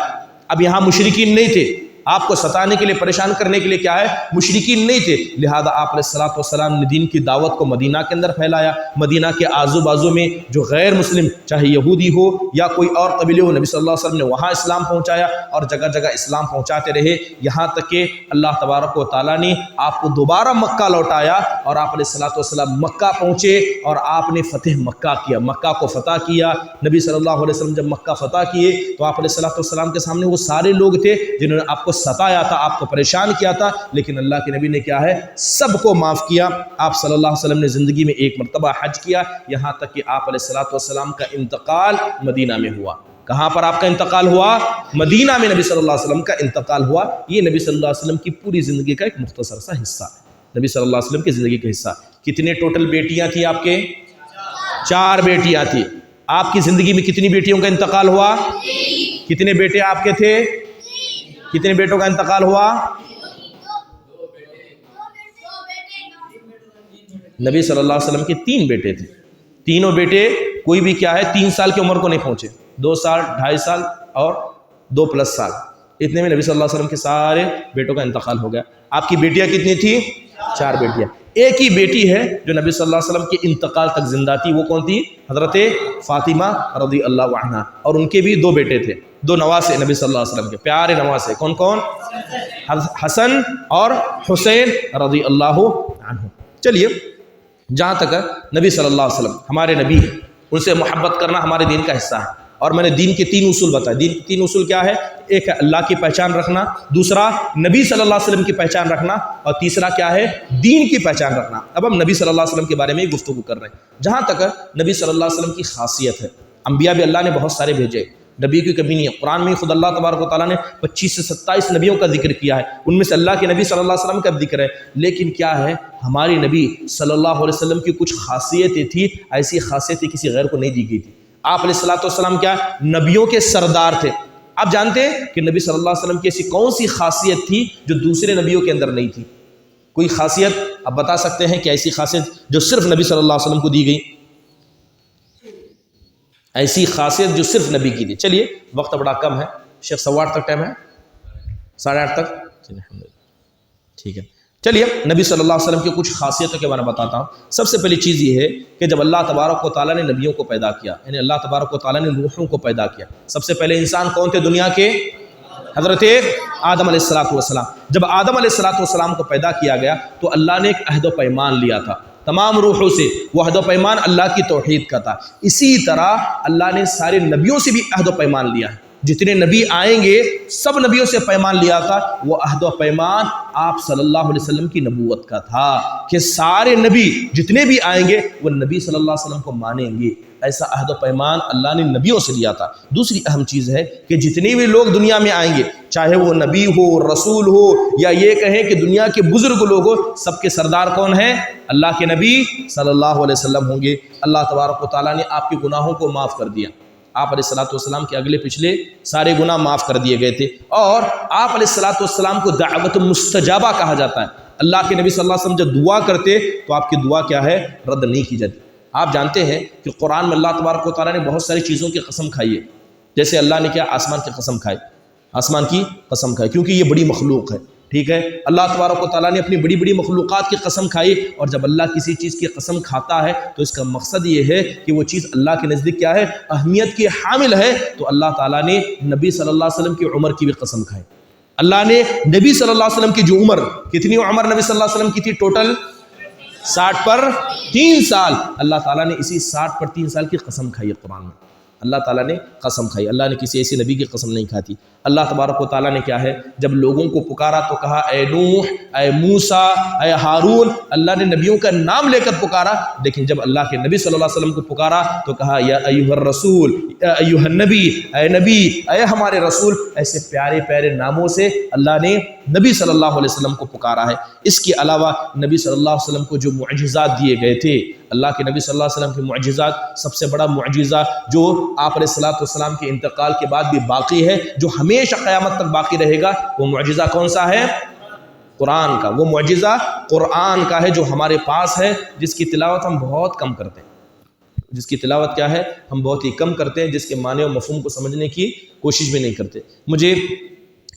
A: اب یہاں مشرکین نہیں تھے، آپ کو ستانے کے لیے پریشان کرنے کے لیے کیا ہے مشرکین نہیں تھے، لہذا آپ علیہ الصلوۃ والسلام نے دین کی دعوت کو مدینہ کے اندر پھیلایا، مدینہ کے آزو بازو میں جو غیر مسلم چاہے یہودی ہو یا کوئی اور قبیلے ہو، نبی صلی اللہ علیہ وسلم نے وہاں اسلام پہنچایا اور جگہ جگہ اسلام پہنچاتے رہے، یہاں تک کہ اللہ تبارک و تعالیٰ نے آپ کو دوبارہ مکہ لوٹایا اور آپ علیہ الصلوۃ والسلام مکہ پہنچے اور آپ نے فتح مکہ کیا، مکہ کو فتح کیا۔ نبی صلی اللہ علیہ وسلم جب مکہ فتح کیے تو آپ علیہ الصلوۃ والسلام کے سامنے وہ سارے لوگ تھے جنہوں نے آپ کو ستایا تھا، آپ کو پریشان کیا تھا، لیکن اللہ کے نبی نے کیا ہے سب کو معاف کیا۔ آپ صلی اللہ علیہ وسلم نے زندگی میں ایک مرتبہ حج کیا، یہاں تک کہ آپ علیہ الصلوۃ والسلام کا انتقال مدینہ میں ہوا۔ کہاں پر آپ کا انتقال ہوا؟ مدینہ میں نبی صلی اللہ علیہ وسلم کا انتقال ہوا۔ یہ نبی صلی اللہ علیہ وسلم کی پوری زندگی کا ایک مختصر سا حصہ ہے، نبی صلی اللہ علیہ وسلم کی زندگی کا حصہ۔ کتنے ٹوٹل بیٹیاں تھیں آپ کے؟ 4 بیٹیاں تھیں۔ آپ کی زندگی میں کتنی بیٹیوں کا انتقال ہوا؟ کتنے بیٹے آپ کے تھے؟ کتنے بیٹوں کا انتقال ہوا؟ نبی صلی اللہ علیہ وسلم کے 3 بیٹے تھے، تینوں بیٹے کوئی بھی کیا ہے 3 سال کی عمر کو نہیں پہنچے، 2 سال 2.5 سال اور 2+ سال، اتنے میں نبی صلی اللہ علیہ وسلم کے سارے بیٹوں کا انتقال ہو گیا۔ آپ کی بیٹیاں کتنی تھی؟ 4 بیٹیاں۔ ایک ہی بیٹی ہے جو نبی صلی اللہ علیہ وسلم کے انتقال تک زندہ تھی، وہ کون تھی؟ حضرت فاطمہ رضی اللہ عنہا، اور ان کے بھی 2 بیٹے تھے، 2 نواسے نبی صلی اللہ علیہ وسلم کے پیارے نواسے، کون کون؟ حسن اور حسین رضی اللہ عنہ۔ چلیے، جہاں تک نبی صلی اللہ علیہ وسلم ہمارے نبی ہیں، ان سے محبت کرنا ہمارے دین کا حصہ ہے، اور میں نے دین کے 3 اصول بتائے۔ دین کے 3 اصول کیا ہے؟ ایک ہے اللہ کی پہچان رکھنا، دوسرا نبی صلی اللہ علیہ وسلم کی پہچان رکھنا، اور تیسرا کیا ہے؟ دین کی پہچان رکھنا۔ اب ہم نبی صلی اللہ علیہ وسلم کے بارے میں گفتگو کر رہے ہیں۔ جہاں تک نبی صلی اللہ علیہ وسلم کی خاصیت ہے، انبیاء بھی اللہ نے بہت سارے بھیجے، نبی کی کمی نہیں ہے۔ قرآن میں خود اللہ تبارک و تعالیٰ نے 25 سے 27 نبیوں کا ذکر کیا ہے، ان میں سے اللہ کے نبی صلی اللہ علیہ وسلم کا ذکر ہے، لیکن کیا ہے ہماری نبی صلی اللہ علیہ وسلم کی کچھ خاصیتیں تھیں، ایسی خاصیتیں کسی غیر کو نہیں دی گئی تھی۔ آپ علیہ الصلوۃ والسلام کیا نبیوں کے سردار تھے۔ آپ جانتے ہیں کہ نبی صلی اللہ علیہ وسلم کی ایسی کون سی خاصیت تھی جو دوسرے نبیوں کے اندر نہیں تھی؟ کوئی خاصیت آپ بتا سکتے ہیں کہ ایسی خاصیت جو صرف نبی صلی اللہ علیہ وسلم کو دی گئی؟ ایسی خاصیت جو صرف نبی کی تھی؟ چلیے، وقت بڑا کم ہے، شیخ 8:15 تک ٹائم ہے، 8:30 تک، ٹھیک ہے۔ چلیے، نبی صلی اللہ علیہ وسلم کی کچھ خاصیتوں کے بارے میں بتاتا ہوں۔ سب سے پہلی چیز یہ ہے کہ جب اللہ تبارک و تعالیٰ نے نبیوں کو پیدا کیا، یعنی اللہ تبارک و تعالیٰ نے روحوں کو پیدا کیا، سب سے پہلے انسان کون تھے دنیا کے؟ حضرت آدم علیہ السلام۔ جب آدم علیہ السلام کو پیدا کیا گیا تو اللہ نے ایک عہد و پیمان لیا تھا تمام روحوں سے، وہ عہد و پیمان اللہ کی توحید کا تھا۔ اسی طرح اللہ نے سارے نبیوں سے بھی عہد و پیمان لیا ہے، جتنے نبی آئیں گے سب نبیوں سے پیمان لیا تھا۔ وہ عہد و پیمان آپ صلی اللہ علیہ وسلم کی نبوت کا تھا کہ سارے نبی جتنے بھی آئیں گے وہ نبی صلی اللہ علیہ وسلم کو مانیں گے، ایسا عہد و پیمان اللہ نے نبیوں سے لیا تھا۔ دوسری اہم چیز ہے کہ جتنے بھی لوگ دنیا میں آئیں گے، چاہے وہ نبی ہو، رسول ہو، یا یہ کہیں کہ دنیا کے بزرگ لوگ ہو، سب کے سردار کون ہیں؟ اللہ کے نبی صلی اللہ علیہ وسلم ہوں گے۔ اللہ تبارک و تعالیٰ نے آپ کے گناہوں کو معاف کر دیا، آپ علیہ الصلوۃ والسلام کے اگلے پچھلے سارے گناہ معاف کر دیے گئے تھے، اور آپ علیہ الصلوۃ والسلام کو دعوت مستجابہ کہا جاتا ہے۔ اللہ کے نبی صلی اللہ علیہ وسلم جب دعا کرتے تو آپ کی دعا کیا ہے؟ رد نہیں کی جاتی۔ آپ جانتے ہیں کہ قرآن میں اللہ تبارک و تعالیٰ نے بہت ساری چیزوں کی قسم کھائی ہے، جیسے اللہ نے کیا؟ آسمان کی قسم کھائی، آسمان کی قسم کھائی، کیونکہ یہ بڑی مخلوق ہے، ٹھیک ہے۔ اللہ تبارک و تعالیٰ نے اپنی بڑی بڑی مخلوقات کی قسم کھائی، اور جب اللہ کسی چیز کی قسم کھاتا ہے تو اس کا مقصد یہ ہے کہ وہ چیز اللہ کے نزدیک کیا ہے؟ اہمیت کی حامل ہے۔ تو اللہ تعالیٰ نے نبی صلی اللہ علیہ وسلم کی عمر کی بھی قسم کھائی۔ اللہ نے نبی صلی اللہ علیہ وسلم کی جو عمر، کتنی عمر نبی صلی اللہ علیہ وسلم کی تھی ٹوٹل؟ 60 پر 3 سال، اللہ تعالیٰ نے اسی 60 پر 3 سال کی قسم کھائی ہے قرآن میں۔ اللہ تعالیٰ نے قسم کھائی، اللہ نے کسی ایسے نبی کی قسم نہیں کھاتی۔ اللہ تبارک و تعالیٰ نے کیا ہے؟ جب لوگوں کو پکارا تو کہا اے نوح، اے موسیٰ، اے ہارون، اللہ نے نبیوں کا نام لے کر پکارا، لیکن جب اللہ کے نبی صلی اللہ علیہ وسلم کو پکارا تو کہا یا ایھا الرسول، یا ایھا النبی، اے نبی، اے ہمارے رسول، ایسے پیارے پیارے ناموں سے اللہ نے نبی صلی اللہ علیہ وسلم کو پکارا ہے۔ اس کے علاوہ نبی صلی اللہ علیہ وسلم کو جو معجزات دیے گئے تھے، اللہ کے نبی صلی اللہ علیہ وسلم کے معجزات، سب سے بڑا معجزہ جو آپ علیہ الصلوۃ والسلام کے انتقال کے بعد بھی باقی ہے، جو ہمیشہ قیامت تک باقی رہے گا، وہ معجزہ کون سا ہے؟ قرآن کا۔ وہ معجزہ قرآن کا ہے جو ہمارے پاس ہے، جس کی تلاوت ہم بہت کم کرتے ہیں، جس کی تلاوت کیا ہے؟ ہم بہت ہی کم کرتے ہیں، جس کے معنی و مفہوم کو سمجھنے کی کوشش بھی نہیں کرتے۔ مجھے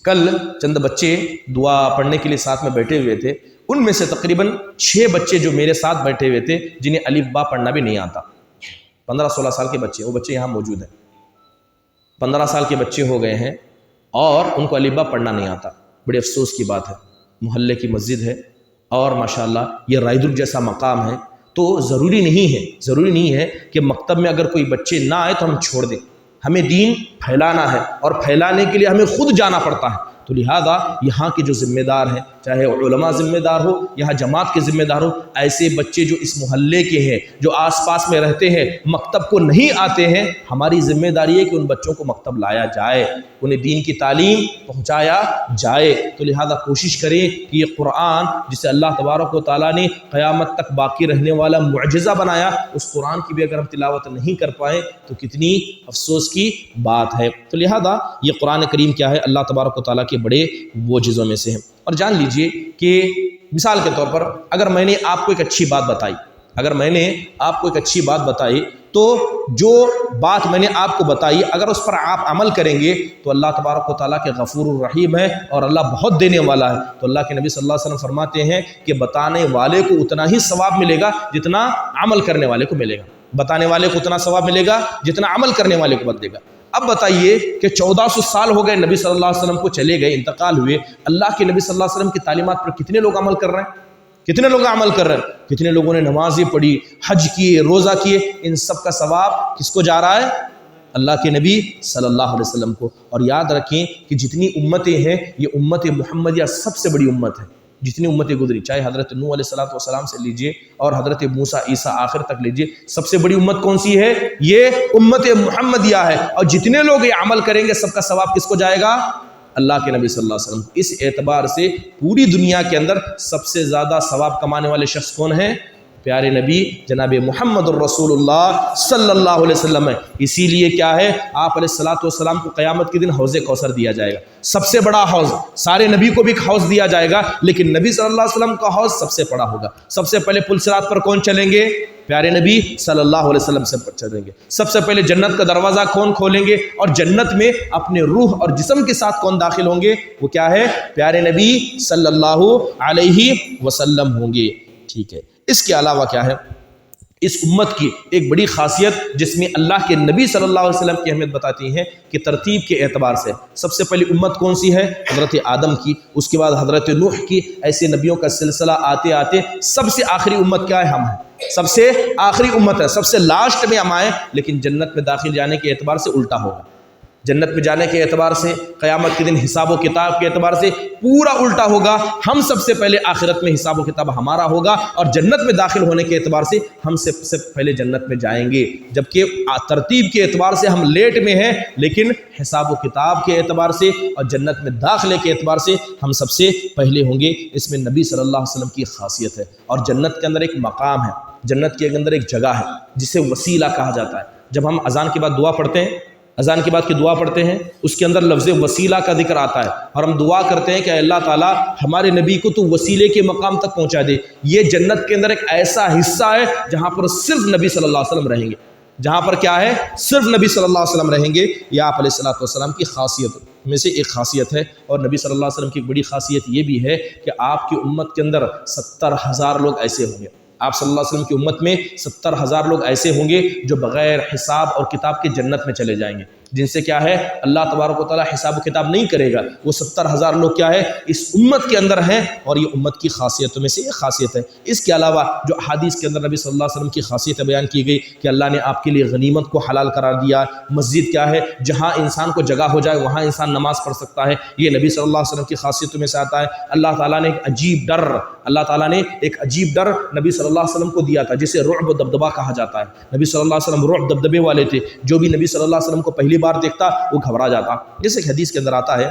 A: کل چند بچے دعا پڑھنے کے لیے ساتھ میں بیٹھے ہوئے تھے، ان میں سے تقریباً 6 بچے جو میرے ساتھ بیٹھے ہوئے تھے جنہیں الف با پڑھنا بھی نہیں آتا، 15-16 سال کے بچے، وہ بچے یہاں موجود ہیں، 15 سال کے بچے ہو گئے ہیں اور ان کو الف با پڑھنا نہیں آتا۔ بڑے افسوس کی بات ہے، محلے کی مسجد ہے اور ماشاءاللہ یہ رائے دور جیسا مقام ہے، تو ضروری نہیں ہے کہ مکتب میں اگر کوئی بچے نہ آئے تو ہم چھوڑ دیں، ہمیں دین پھیلانا ہے اور پھیلانے کے لیے ہمیں خود جانا پڑتا ہے۔ تو لہذا یہاں کے جو ذمہ دار ہیں، چاہے علماء ذمہ دار ہو، یہاں جماعت کے ذمہ دار ہو، ایسے بچے جو اس محلے کے ہیں، جو آس پاس میں رہتے ہیں، مکتب کو نہیں آتے ہیں، ہماری ذمہ داری ہے کہ ان بچوں کو مکتب لایا جائے، انہیں دین کی تعلیم پہنچایا جائے۔ تو لہذا کوشش کریں کہ یہ قرآن جسے اللہ تبارک و تعالیٰ نے قیامت تک باقی رہنے والا معجزہ بنایا، اس قرآن کی بھی اگر ہم تلاوت نہیں کر پائیں تو کتنی افسوس کی بات ہے۔ تو لہذا یہ قرآن کریم کیا ہے، اللہ تبارک و تعالیٰ کے بڑے معجزوں میں سے ہے۔ اور جان لیجئے کہ مثال کے طور پر اگر میں نے آپ کو ایک اچھی بات بتائی، تو جو بات میں نے آپ کو بتائی اگر اس پر آپ عمل کریں گے تو اللہ تبارک و تعالیٰ کے غفور الرحیم ہے اور اللہ بہت دینے والا ہے۔ تو اللہ کے نبی صلی اللہ علیہ وسلم فرماتے ہیں کہ بتانے والے کو اتنا ہی ثواب ملے گا جتنا عمل کرنے والے کو ملے گا، بتانے والے کو اتنا ثواب ملے گا جتنا عمل کرنے والے کو ملے گا۔ اب بتائیے کہ 1400 سال ہو گئے نبی صلی اللہ علیہ وسلم کو چلے گئے، انتقال ہوئے، اللہ کے نبی صلی اللہ علیہ وسلم کی تعلیمات پر کتنے لوگ عمل کر رہے ہیں؟ کتنے لوگوں نے نمازیں پڑھی، حج کیے، روزہ کیے، ان سب کا ثواب کس کو جا رہا ہے؟ اللہ کے نبی صلی اللہ علیہ وسلم کو۔ اور یاد رکھیں کہ جتنی امتیں ہیں یہ امت محمدیہ سب سے بڑی امت ہے، جتنی امتیں گزری، چاہے حضرت نوح علیہ السلام سے لیجئے اور حضرت موسیٰ عیسیٰ آخر تک لیجئے، سب سے بڑی امت کون سی ہے؟ یہ امت محمدیہ ہے۔ اور جتنے لوگ یہ عمل کریں گے سب کا ثواب کس کو جائے گا؟ اللہ کے نبی صلی اللہ علیہ وسلم۔ اس اعتبار سے پوری دنیا کے اندر سب سے زیادہ ثواب کمانے والے شخص کون ہیں؟ پیارے نبی جناب محمد الرسول اللہ صلی اللہ علیہ وسلم ہے۔ اسی لیے کیا ہے، آپ علیہ السلام کو قیامت کے دن حوض کوثر دیا جائے گا، سب سے بڑا حوض، سارے نبی کو بھی حوض دیا جائے گا، لیکن نبی صلی اللہ علیہ وسلم کا حوض سب سے بڑا ہوگا۔ سب سے پہلے پل صراط پر کون چلیں گے؟ پیارے نبی صلی اللہ علیہ وسلم سے چلیں گے۔ سب سے پہلے جنت کا دروازہ کون کھولیں گے اور جنت میں اپنے روح اور جسم کے ساتھ کون داخل ہوں گے؟ وہ کیا ہے؟ پیارے نبی صلی اللہ علیہ وسلم ہوں گے۔ ٹھیک ہے، اس کے علاوہ کیا ہے، اس امت کی ایک بڑی خاصیت جس میں اللہ کے نبی صلی اللہ علیہ وسلم کی اہمیت بتاتی ہے کہ ترتیب کے اعتبار سے سب سے پہلی امت کون سی ہے؟ حضرت آدم کی، اس کے بعد حضرت نوح کی، ایسے نبیوں کا سلسلہ آتے آتے سب سے آخری امت کیا ہے؟ ہم ہیں، سب سے آخری امت ہے، سب سے لاسٹ میں ہم آئے، لیکن جنت میں داخل جانے کے اعتبار سے الٹا ہوگا۔ جنت میں جانے کے اعتبار سے، قیامت کے دن حساب و کتاب کے اعتبار سے پورا الٹا ہوگا۔ ہم سب سے پہلے آخرت میں حساب و کتاب ہمارا ہوگا اور جنت میں داخل ہونے کے اعتبار سے ہم سب سے پہلے جنت میں جائیں گے، جبکہ ترتیب کے اعتبار سے ہم لیٹ میں ہیں، لیکن حساب و کتاب کے اعتبار سے اور جنت میں داخلے کے اعتبار سے ہم سب سے پہلے ہوں گے۔ اس میں نبی صلی اللہ علیہ وسلم کی خاصیت ہے۔ اور جنت کے اندر ایک مقام ہے، جنت کے اندر ایک جگہ ہے جسے وسیلہ کہا جاتا ہے۔ جب ہم اذان کے بعد دعا پڑھتے ہیں، اذان کے بعد کی دعا پڑھتے ہیں، اس کے اندر لفظ وسیلہ کا ذکر آتا ہے اور ہم دعا کرتے ہیں کہ اللہ تعالیٰ ہمارے نبی کو تو وسیلے کے مقام تک پہنچا دے۔ یہ جنت کے اندر ایک ایسا حصہ ہے جہاں پر صرف نبی صلی اللہ علیہ وسلم رہیں گے، جہاں پر کیا ہے، صرف نبی صلی اللہ علیہ وسلم رہیں گے۔ یہ آپ علیہ السلام کی خاصیت میں سے ایک خاصیت ہے۔ اور نبی صلی اللہ علیہ وسلم کی ایک بڑی خاصیت یہ بھی ہے کہ آپ کی امت کے اندر 70,000 لوگ ایسے ہوں گے، آپ صلی اللہ علیہ وسلم کی امت میں 70,000 لوگ ایسے ہوں گے جو بغیر حساب اور کتاب کے جنت میں چلے جائیں گے، جن سے کیا ہے، اللہ تبارک و تعالیٰ حساب و کتاب نہیں کرے گا۔ وہ 70,000 لوگ کیا ہے، اس امت کے اندر ہیں، اور یہ امت کی خاصیتوں میں سے ایک خاصیت ہے۔ اس کے علاوہ جو احادیث کے اندر نبی صلی اللہ علیہ وسلم کی خاصیتیں بیان کی گئی کہ اللہ نے آپ کے لیے غنیمت کو حلال قرار دیا، مسجد کیا ہے، جہاں انسان کو جگہ ہو جائے وہاں انسان نماز پڑھ سکتا ہے، یہ نبی صلی اللہ علیہ وسلم کی خاصیتوں میں سے آتا ہے۔ اللہ تعالیٰ نے ایک عجیب ڈر نبی صلی اللہ علیہ وسلم کو دیا تھا جسے رعب و دبدبہ کہا جاتا ہے۔ نبی صلی اللہ علیہ وسلم رعب دبدبے والے تھے، جو بھی نبی صلی اللہ علیہ وسلم کو پہلی بار دیکھتا وہ گھبرا جاتا۔ جیسے کہ حدیث کے اندر آتا ہے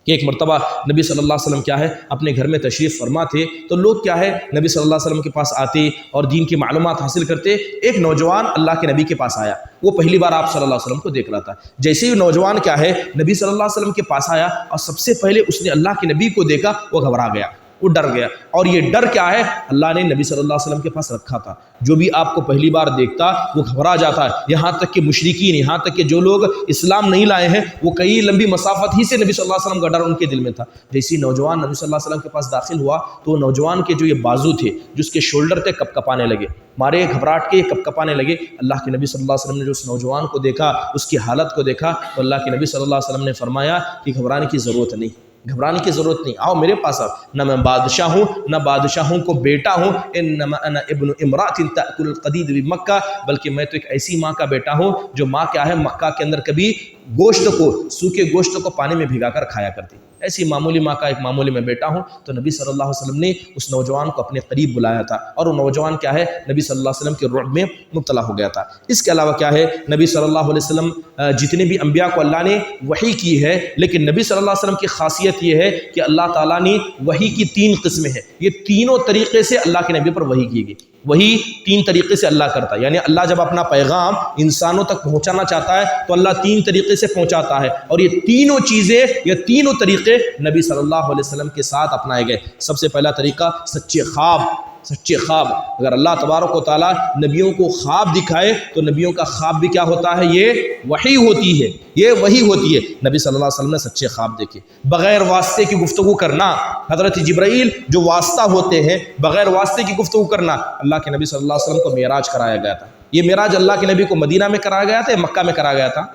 A: کہ ایک مرتبہ نبی صلی اللہ علیہ وسلم کیا ہے، اپنے گھر میں تشریف فرما تھے، تو لوگ کیا ہے، نبی صلی اللہ علیہ وسلم کے پاس آتے اور دین کی معلومات حاصل کرتے۔ ایک نوجوان اللہ کے نبی کے پاس آیا، وہ پہلی بار آپ صلی اللہ علیہ وسلم کو دیکھ رہا تھا۔ جیسے ہی نوجوان کیا ہے، نبی صلی اللہ علیہ وسلم کے پاس آیا اور سب سے پہلے اس نے اللہ کے نبی کو دیکھا، وہ گھبرا گیا، وہ ڈر گیا. اور یہ ڈر کیا ہے؟ اللہ نے نبی صلی اللہ علیہ وسلم کے پاس رکھا تھا. جو بھی آپ کو پہلی بار دیکھتا وہ گھبرا جاتا ہے. یہاں تک کہ مشرکین، یہاں تک کہ جو لوگ اسلام نہیں لائے ہیں، وہ کئی لمبی مسافت ہی سے نبی صلی اللہ علیہ وسلم کا ڈر ان کے دل میں تھا. جیسی نوجوان نبی صلی اللہ علیہ وسلم کے پاس داخل ہوا تو وہ نوجوان کے جو یہ بازو تھے، جس کے شولڈر تھے، کپ کپانے لگے. مارے گھبراہٹ کے کپ کپانے لگے. اللہ کے نبی صلی اللہ علیہ وسلم نے جو اس نوجوان کو دیکھا، اس کی حالت کو دیکھا، تو اللہ کے نبی صلی اللہ علیہ وسلم نے فرمایا کہ گھبرانے کی ضرورت نہیں، گھبرانے کی ضرورت نہیں، آؤ میرے پاس آؤ. نہ میں بادشاہ ہوں، نہ بادشاہوں کو بیٹا ہوں، انما انا ابن امرات تاکل القدید بمکہ، بلکہ میں تو ایک ایسی ماں کا بیٹا ہوں جو ماں کیا ہے، مکہ کے اندر کبھی گوشت کو، سوکھے گوشت کو پانی میں بھگا کر کھایا کرتی. ایسی معمولی ماں کا ایک معمولی میں بیٹا ہوں. تو نبی صلی اللہ علیہ وسلم نے اس نوجوان کو اپنے قریب بلایا تھا، اور وہ نوجوان کیا ہے، نبی صلی اللہ علیہ وسلم کے رعب میں مبتلا ہو گیا تھا. اس کے علاوہ کیا ہے، نبی صلی اللہ علیہ وسلم جتنے بھی انبیاء کو اللہ نے وحی کی ہے، لیکن نبی صلی اللہ علیہ وسلم کی خاصیت یہ ہے کہ اللہ تعالیٰ نے وحی کی 3 قسمیں ہیں. یہ تینوں طریقے سے اللہ کے نبی پر وحی کی گئی. وہی 3 طریقے سے اللہ کرتا ہے. یعنی اللہ جب اپنا پیغام انسانوں تک پہنچانا چاہتا ہے تو اللہ 3 طریقے سے پہنچاتا ہے، اور یہ تینوں چیزیں، یہ تینوں طریقے نبی صلی اللہ علیہ وسلم کے ساتھ اپنائے گئے. سب سے پہلا طریقہ سچے خواب. سچے خواب. اگر اللہ تبارک و تعالیٰ نبیوں کو خواب دکھائے تو نبیوں کا خواب بھی کیا ہوتا ہے، یہ وحی ہوتی ہے، یہ وحی ہوتی ہے. نبی صلی اللہ علیہ وسلم نے سچے خواب دیکھے. بغیر واسطے کی گفتگو کرنا، حضرت جبرائیل جو واسطہ ہوتے ہیں، بغیر واسطے کی گفتگو کرنا. اللہ کے نبی صلی اللہ علیہ وسلم کو معراج کرایا گیا تھا. یہ معراج اللہ کے نبی کو مدینہ میں کرایا گیا تھا یا مکہ میں کرایا گیا تھا؟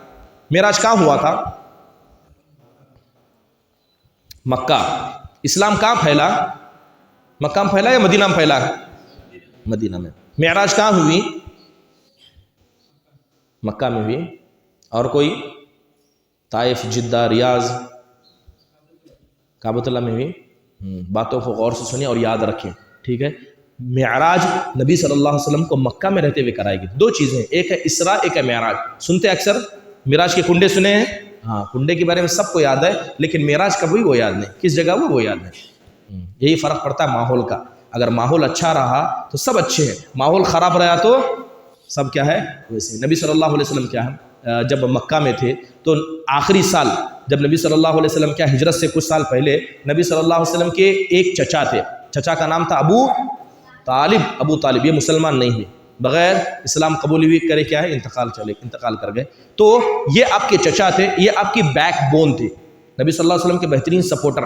A: معراج کہاں ہوا تھا؟ مکہ. اسلام کہاں پھیلا؟ مکہ میں پھیلا یا مدینہ میں پھیلا؟ مدینہ میں. معراج کہاں ہوئی؟ مکہ میں ہوئی. اور کوئی؟ طائف، جدہ، ریاض، کعبۃ اللہ میں ہوئی. باتوں کو غور سے سنیں اور یاد رکھیں، ٹھیک ہے؟ معراج نبی صلی اللہ علیہ وسلم کو مکہ میں رہتے ہوئے کرائی گئی. 2 چیزیں، ایک ہے اسراء، ایک ہے معراج. سنتے اکثر معراج کے کنڈے سنے ہیں؟ ہاں، کنڈے کے بارے میں سب کو یاد ہے، لیکن معراج کب ہوئی وہ یاد نہیں، کس جگہ ہوئی وہ یاد نہیں. یہی فرق پڑتا ہے ماحول کا. اگر ماحول اچھا رہا تو سب اچھے ہیں، ماحول خراب رہا تو سب کیا ہے ویسے. نبی صلی اللہ علیہ وسلم کیا ہے، جب مکہ میں تھے تو آخری سال جب نبی صلی اللہ علیہ وسلم کیا ہجرت سے کچھ سال پہلے نبی صلی اللہ علیہ وسلم کے ایک چچا تھے. چچا کا نام تھا ابو طالب. ابو طالب یہ مسلمان نہیں ہوئے، بغیر اسلام قبول بھی کرے کیا ہے انتقال کر گئے. تو یہ آپ کے چچا تھے، یہ آپ کی بیک بون تھے، نبی صلی اللہ علیہ وسلم کے بہترین سپورٹر.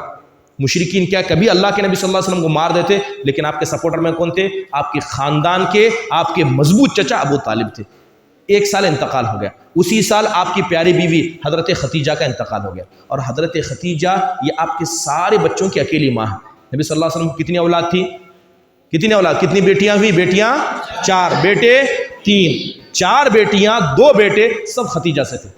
A: مشرکین کیا کبھی اللہ کے نبی صلی اللہ علیہ وسلم کو مار دیتے، لیکن آپ کے سپورٹر میں کون تھے؟ آپ کے خاندان کے، آپ کے مضبوط چچا ابو طالب تھے. 1 سال انتقال ہو گیا. اسی سال آپ کی پیاری بیوی حضرت خدیجہ کا انتقال ہو گیا. اور حضرت خدیجہ یہ آپ کے سارے بچوں کی اکیلی ماں ہے. نبی صلی اللہ علیہ وسلم کی کتنی اولاد تھی؟ کتنی اولاد؟ کتنی بیٹیاں ہوئی؟ بیٹیاں 4، بیٹے 3. 4 بیٹیاں، 2 بیٹے، سب خدیجہ سے تھے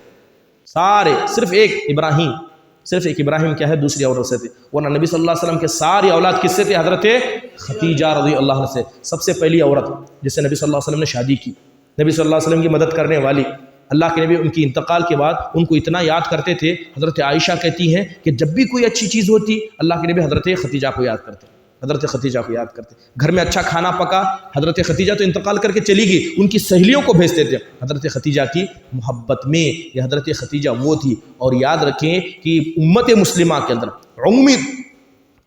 A: سارے. صرف ایک ابراہیم کیا ہے دوسری عورت سے تھے. ورنہ نبی صلی اللہ علیہ وسلم کے ساری اولاد کس سے تھے؟ حضرت خدیجہ رضی اللہ عنہ سے. سب سے پہلی عورت جس سے نبی صلی اللہ علیہ وسلم نے شادی کی، نبی صلی اللہ علیہ وسلم کی مدد کرنے والی. اللہ کے نبی ان کی انتقال کے بعد ان کو اتنا یاد کرتے تھے. حضرت عائشہ کہتی ہیں کہ جب بھی کوئی اچھی چیز ہوتی اللہ کے نبی حضرت خدیجہ کو یاد کرتے. گھر میں اچھا کھانا پکا، حضرت خدیجہ تو انتقال کر کے چلی گئی، ان کی سہیلیوں کو بھیجتے تھے. حضرت خدیجہ کی محبت میں یہ حضرت خدیجہ وہ تھی. اور یاد رکھیں کہ امت مسلمہ کے اندر عمومی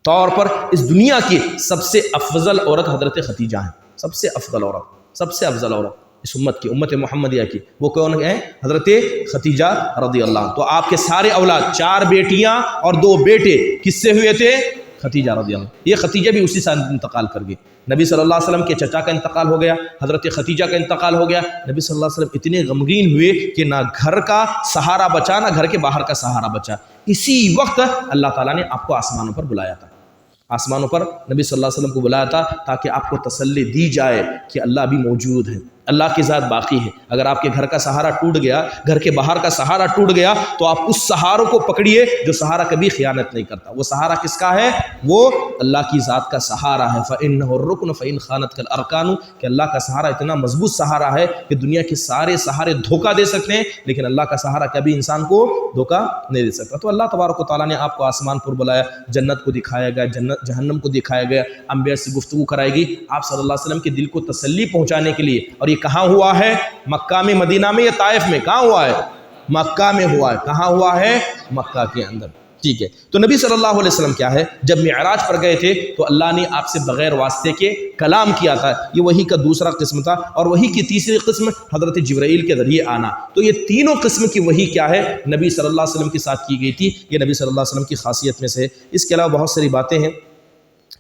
A: طور پر اس دنیا کی سب سے افضل عورت حضرت خدیجہ ہیں. سب سے افضل عورت اس امت کی، امت محمدیہ کی، وہ کون ہے؟ حضرت خدیجہ رضی اللہ عنہ. تو آپ کے سارے اولاد 4 بیٹیاں اور 2 بیٹے کس سے ہوئے تھے؟ خدیجہ رضی اللہ عنہ. یہ خدیجہ بھی اسی سال انتقال کر گئی. نبی صلی اللہ علیہ وسلم کے چچا کا انتقال ہو گیا، حضرت خدیجہ کا انتقال ہو گیا. نبی صلی اللہ علیہ وسلم اتنے غمگین ہوئے کہ نہ گھر کا سہارا بچا، نہ گھر کے باہر کا سہارا بچا. اسی وقت اللہ تعالیٰ نے آپ کو آسمانوں پر بلایا تھا. آسمانوں پر نبی صلی اللہ علیہ وسلم کو بلایا تھا تاکہ آپ کو تسلی دی جائے کہ اللہ بھی موجود ہے، اللہ کی ذات باقی ہے. اگر آپ کے گھر کا سہارا ٹوٹ گیا، گھر کے باہر کا سہارا ٹوٹ گیا، تو آپ اس سہاروں کو پکڑیے جو سہارا کبھی خیانت نہیں کرتا. وہ سہارا کس کا ہے؟ وہ اللہ کی ذات کا سہارا ہے. فَإِنَّهُ الرُّكْنُ فَإِنْ خَانَتْكَ الْأَرْكَانُ کہ اللہ کا سہارا اتنا مضبوط سہارا ہے کہ دنیا کے سارے سہارے دھوکہ دے سکتے ہیں، لیکن اللہ کا سہارا کبھی انسان کو دھوکہ نہیں دے سکتا. تو اللہ تبارک و تعالیٰ نے آپ کو آسمان پر بلایا، جنت کو دکھایا گیا، جہنم کو دکھایا گیا، انبیاء سے گفتگو کرائی گئی آپ صلی اللہ علیہ وسلم کے دل کو تسلی پہنچانے کے لیے. اور یہ کہاں ہوا ہے؟ مکہ میں، مدینہ میں یا طائف میں؟ کہاں ہوا ہے؟ مکہ میں ہوا ہے. کہاں ہوا ہے؟ مکہ کے اندر. ٹھیک ہے، تو نبی صلی اللہ علیہ وسلم کیا ہے، جب معراج پر گئے تھے تو اللہ نے آپ سے بغیر واسطے کے کلام کیا تھا، یہ وحی کا دوسرا قسم تھا، اور وحی کی تیسری قسم حضرت جبرائیل کے ذریعے آنا۔ تو یہ تینوں قسم کی وحی کیا ہے، نبی صلی اللہ علیہ وسلم کے ساتھ کی گئی تھی، یہ نبی صلی اللہ علیہ وسلم کی خاصیت میں سے ہے۔ اس کے علاوہ بہت ساری باتیں ہیں،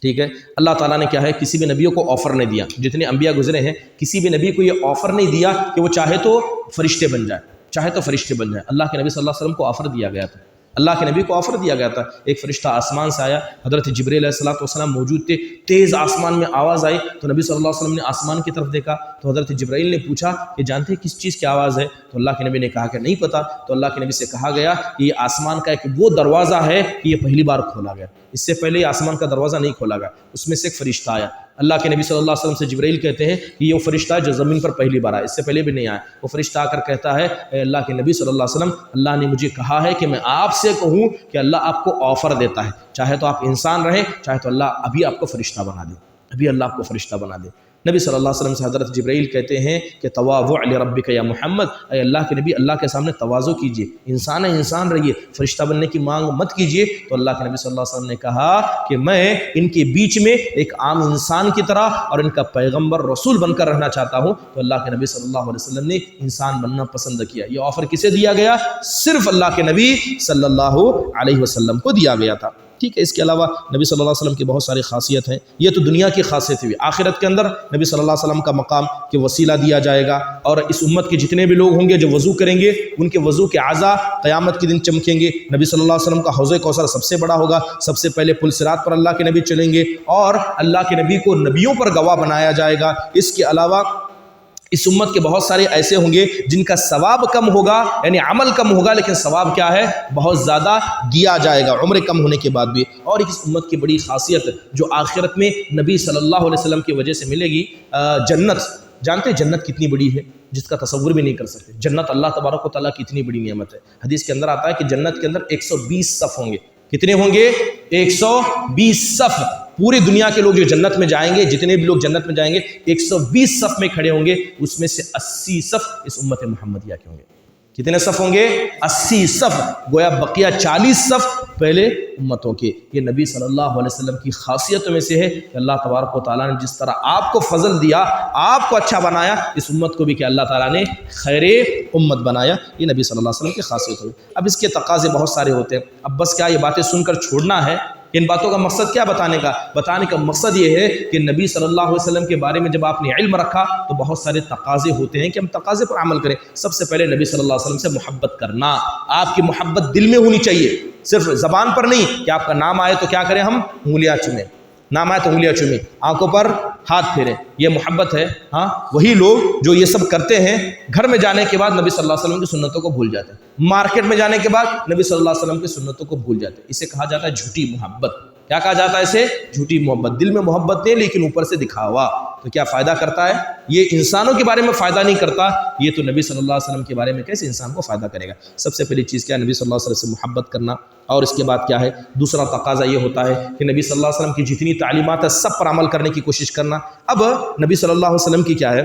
A: ٹھیک ہے۔ اللہ تعالیٰ نے کیا ہے، کسی بھی نبیوں کو آفر نہیں دیا، جتنے انبیاء گزرے ہیں کسی بھی نبی کو یہ آفر نہیں دیا کہ وہ چاہے تو فرشتے بن جائے، چاہے تو فرشتے بن جائے۔ اللہ کے نبی صلی اللہ علیہ وسلم کو آفر دیا گیا تھا، اللہ کے نبی کو آفر دیا گیا تھا۔ ایک فرشتہ آسمان سے آیا، حضرت جبرائیل علیہ السلام موجود تھے، تیز آسمان میں آواز آئی تو نبی صلی اللہ علیہ وسلم نے آسمان کی طرف دیکھا تو حضرت جبرائیل نے پوچھا کہ جانتے ہیں کس چیز کی آواز ہے؟ تو اللہ کے نبی نے کہا کہ نہیں پتہ۔ تو اللہ کے نبی سے کہا گیا کہ یہ آسمان کا ایک وہ دروازہ ہے کہ یہ پہلی بار کھولا گیا، اس سے پہلے یہ آسمان کا دروازہ نہیں کھولا گیا، اس میں سے ایک فرشتہ آیا۔ اللہ کے نبی صلی اللہ علیہ وسلم سے جبرائیل کہتے ہیں کہ یہ وہ فرشتہ ہے جو زمین پر پہلی بار آیا، اس سے پہلے بھی نہیں آیا۔ وہ فرشتہ آ کر کہتا ہے اے اللہ کے نبی صلی اللہ علیہ وسلم، اللہ نے مجھے کہا ہے کہ میں آپ سے کہوں کہ اللہ آپ کو آفر دیتا ہے، چاہے تو آپ انسان رہیں، چاہے تو اللہ ابھی آپ کو فرشتہ بنا دے، ابھی اللہ آپ کو فرشتہ بنا دے۔ نبی صلی اللہ علیہ وسلم سے حضرت جبرائیل کہتے ہیں کہ تواضع لربک یا محمد، اے اللہ کے نبی اللہ کے سامنے تواضع کیجئے، انسان ہے انسان رہیے، فرشتہ بننے کی مانگ مت کیجئے۔ تو اللہ کے نبی صلی اللہ علیہ وسلم نے کہا کہ میں ان کے بیچ میں ایک عام انسان کی طرح اور ان کا پیغمبر رسول بن کر رہنا چاہتا ہوں۔ تو اللہ کے نبی صلی اللہ علیہ وسلم نے انسان بننا پسند کیا۔ یہ آفر کسے دیا گیا؟ صرف اللہ کے نبی صلی اللہ علیہ وسلم کو دیا گیا تھا، ٹھیک ہے۔ اس کے علاوہ نبی صلی اللہ علیہ وسلم کی بہت ساری خاصیت ہیں، یہ تو دنیا کی خاصیت ہوئی۔ آخرت کے اندر نبی صلی اللہ علیہ وسلم کا مقام کہ وسیلہ دیا جائے گا، اور اس امت کے جتنے بھی لوگ ہوں گے جو وضو کریں گے ان کے وضو کے اعضاء قیامت کے دن چمکیں گے۔ نبی صلی اللہ علیہ وسلم کا حوض کوثر سب سے بڑا ہوگا، سب سے پہلے پل صراط پر اللہ کے نبی چلیں گے، اور اللہ کے نبی کو نبیوں پر گواہ بنایا جائے گا۔ اس کے علاوہ اس امت کے بہت سارے ایسے ہوں گے جن کا ثواب کم ہوگا، یعنی عمل کم ہوگا لیکن ثواب کیا ہے، بہت زیادہ دیا جائے گا عمر کم ہونے کے بعد بھی۔ اور اس امت کی بڑی خاصیت جو آخرت میں نبی صلی اللہ علیہ وسلم کی وجہ سے ملے گی، جنت۔ جانتے ہیں جنت کتنی بڑی ہے، جس کا تصور بھی نہیں کر سکتے۔ جنت اللہ تبارک و تعالیٰ کی اتنی بڑی نعمت ہے۔ حدیث کے اندر آتا ہے کہ جنت کے اندر 120 صف ہوں گے۔ کتنے ہوں گے؟ 120 صف۔ پوری دنیا کے لوگ جو جنت میں جائیں گے، جتنے بھی لوگ جنت میں جائیں گے 120 صف میں کھڑے ہوں گے، اس میں سے 80 صف اس امت محمدیہ کے ہوں گے۔ کتنے صف ہوں گے؟ 80 صف، گویا بقیہ 40 صف پہلے امتوں کے۔ یہ نبی صلی اللہ علیہ وسلم کی خاصیتوں میں سے ہے کہ اللہ تبارک و تعالیٰ نے جس طرح آپ کو فضل دیا، آپ کو اچھا بنایا، اس امت کو بھی کہ اللہ تعالیٰ نے خیر امت بنایا۔ یہ نبی صلی اللہ علیہ وسلم کی خاصیت ہوئی۔ اب اس کے تقاضے بہت سارے ہوتے ہیں، اب بس کیا یہ باتیں سن کر چھوڑنا ہے؟ ان باتوں کا مقصد کیا بتانے کا مقصد یہ ہے کہ نبی صلی اللہ علیہ وسلم کے بارے میں جب آپ نے علم رکھا تو بہت سارے تقاضے ہوتے ہیں کہ ہم تقاضے پر عمل کریں۔ سب سے پہلے نبی صلی اللہ علیہ وسلم سے محبت کرنا، آپ کی محبت دل میں ہونی چاہیے، صرف زبان پر نہیں کہ آپ کا نام آئے تو کیا کریں، ہم انگلیاں چومیں، نام آئے تو انگلیاں چومیں، آنکھوں پر ہاتھ پھیریں، یہ محبت ہے۔ ہاں، وہی لوگ جو یہ سب کرتے ہیں گھر میں جانے کے بعد نبی صلی اللہ علیہ وسلم کی سنتوں کو بھول جاتے ہیں، مارکیٹ میں جانے کے بعد نبی صلی اللہ علیہ وسلم کی سنتوں کو بھول جاتے ہیں۔ اسے کہا جاتا ہے جھوٹی محبت۔ کیا کہا جاتا ہے اسے؟ جھوٹی محبت۔ دل میں محبت نہیں لیکن اوپر سے دکھاوا، تو کیا فائدہ کرتا ہے؟ یہ انسانوں کے بارے میں فائدہ نہیں کرتا، یہ تو نبی صلی اللہ علیہ وسلم کے بارے میں کیسے انسان کو فائدہ کرے گا؟ سب سے پہلی چیز کیا ہے؟ نبی صلی اللہ علیہ وسلم سے محبت کرنا۔ اور اس کے بعد کیا ہے؟ دوسرا تقاضا یہ ہوتا ہے کہ نبی صلی اللہ علیہ وسلم کی جتنی تعلیمات ہے سب پر عمل کرنے کی کوشش کرنا۔ اب نبی صلی اللہ علیہ وسلم کی کیا ہے،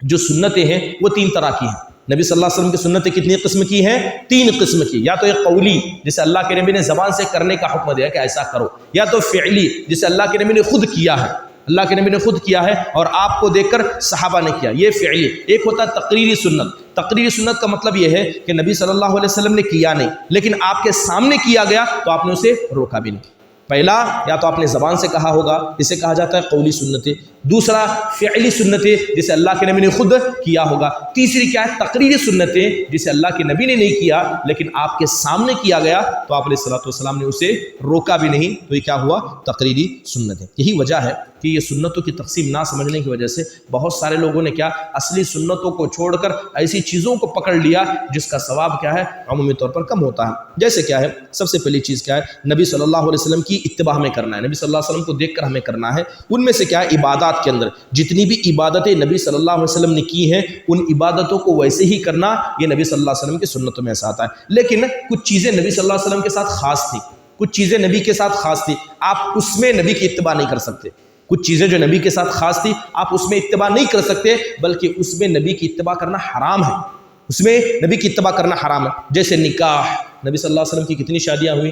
A: جو سنتیں ہیں وہ 3 طرح کی ہیں۔ نبی صلی اللہ علیہ وسلم کی سنتیں کتنی قسم کی ہیں؟ 3 قسم کی۔ یا تو ایک قولی، جسے اللہ کے نبی نے زبان سے کرنے کا حکم دیا کہ ایسا کرو، یا تو فعلی، جسے اللہ کے نبی نے خود کیا ہے، اللہ کے نبی نے خود کیا ہے اور آپ کو دیکھ کر صحابہ نے کیا، یہ فعلی۔ ایک ہوتا ہے تقریری سنت۔ تقریری سنت کا مطلب یہ ہے کہ نبی صلی اللہ علیہ وسلم نے کیا نہیں لیکن آپ کے سامنے کیا گیا تو آپ نے اسے روکا بھی نہیں۔ پہلا یا تو آپ نے زبان سے کہا ہوگا، اسے کہا جاتا ہے قولی سنتیں۔ دوسرا فعلی سنتیں، جسے اللہ کے نبی نے خود کیا ہوگا۔ تیسری کیا ہے؟ تقریری سنتیں، جسے اللہ کے نبی نے نہیں کیا لیکن آپ کے سامنے کیا گیا تو آپ علیہ الصلوۃ والسلام نے اسے روکا بھی نہیں، تو یہ کیا ہوا؟ تقریری سنتیں۔ یہی وجہ ہے کہ یہ سنتوں کی تقسیم نہ سمجھنے کی وجہ سے بہت سارے لوگوں نے کیا، اصلی سنتوں کو چھوڑ کر ایسی چیزوں کو پکڑ لیا جس کا ثواب کیا ہے، عمومی طور پر کم ہوتا ہے۔ جیسے کیا ہے؟ سب سے پہلی چیز کیا ہے؟ نبی صلی اللہ علیہ وسلم کی اتباع ہمیں کرنا ہے، نبی صلی اللہ علیہ وسلم کو دیکھ کر ہمیں کرنا ہے۔ ان میں سے کیا ہے؟ عبادات کے اندر جتنی بھی عبادتیں نبی صلی اللہ علیہ وسلم نے کی ہیں ان عبادتوں کو ویسے ہی کرنا، یہ نبی صلی اللہ علیہ وسلم کی سنتوں میں ایسا آتا ہے۔ لیکن کچھ چیزیں نبی صلی اللہ علیہ وسلم کے ساتھ خاص تھی، کچھ چیزیں نبی کے ساتھ خاص تھی، آپ اس میں نبی کی اتباع نہیں کر سکتے۔ کچھ چیزیں جو نبی کے ساتھ خاص تھی آپ اس میں اتباع نہیں کر سکتے، بلکہ اس میں نبی کی اتباع کرنا حرام ہے، اس میں نبی کی اتباع کرنا حرام ہے۔ جیسے نکاح، نبی صلی اللہ علیہ وسلم کی کتنی شادیاں ہوئی،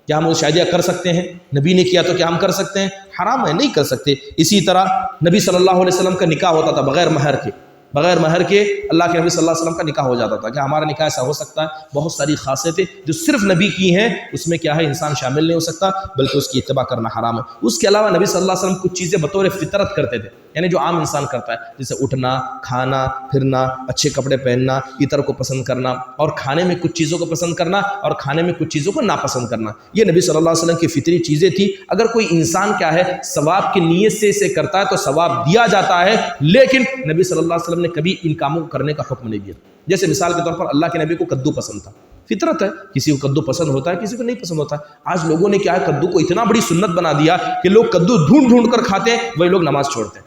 A: کیا ہم وہ شادیاں کر سکتے ہیں؟ نبی نے کیا تو کیا ہم کر سکتے ہیں؟ حرام ہے، نہیں کر سکتے۔ اسی طرح نبی صلی اللہ علیہ وسلم کا نکاح ہوتا تھا بغیر مہر کے، بغیر مہر کے اللہ کے نبی صلی اللہ علیہ وسلم کا نکاح ہو جاتا تھا۔ کیا ہمارا نکاح ایسا ہو سکتا ہے؟ بہت ساری خاصیتیں جو صرف نبی کی ہیں اس میں کیا ہے انسان شامل نہیں ہو سکتا، بلکہ اس کی اتباع کرنا حرام ہے۔ اس کے علاوہ نبی صلی اللہ علیہ وسلم کچھ چیزیں بطور فطرت کرتے تھے، یعنی جو عام انسان کرتا ہے، جیسے اٹھنا، کھانا، پھرنا، اچھے کپڑے پہننا، عطر کو پسند کرنا، اور کھانے میں کچھ چیزوں کو پسند کرنا اور کھانے میں کچھ چیزوں کو ناپسند کرنا، یہ نبی صلی اللہ علیہ وسلم کی فطری چیزیں تھیں۔ اگر کوئی انسان کیا ہے ثواب کی نیت سے اسے کرتا ہے تو ثواب دیا جاتا ہے، لیکن نبی صلی اللہ علیہ وسلم نے کبھی ان کاموں کو کرنے کا حکم نہیں دیا۔ جیسے مثال کے طور پر اللہ کے نبی کو کدو پسند تھا، فطرت ہے، کسی کو کدو پسند ہوتا ہے، کسی کو نہیں پسند ہوتا ہے۔ آج لوگوں نے کیا ہے کدو کو اتنا بڑی سنت بنا دیا کہ لوگ کدو ڈھونڈ ڈھونڈ کر کھاتے ہیں، وہی لوگ نماز چھوڑتے ہیں،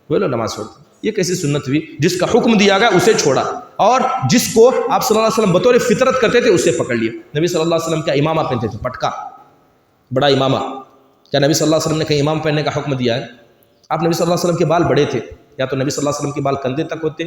A: وہی لوگ نماز چھوڑتے ہیں۔ یہ کیسی سنت ہوئی؟ جس کا حکم دیا گیا اسے چھوڑا، اور جس کو آپ صلی اللہ علیہ وسلم بطور فطرت کرتے تھے اسے پکڑ لیا۔ نبی صلی اللہ علیہ وسلم کا امامہ پہنتے تھے، پٹکا، بڑا امامہ۔ کیا نبی صلی اللہ علیہ وسلم نے کہیں امام پہننے کا حکم دیا ہے؟ آپ نبی صلی اللہ علیہ وسلم کے بال بڑے تھے، یا تو نبی صلی اللہ علیہ وسلم کے بال کندھے تک ہوتے،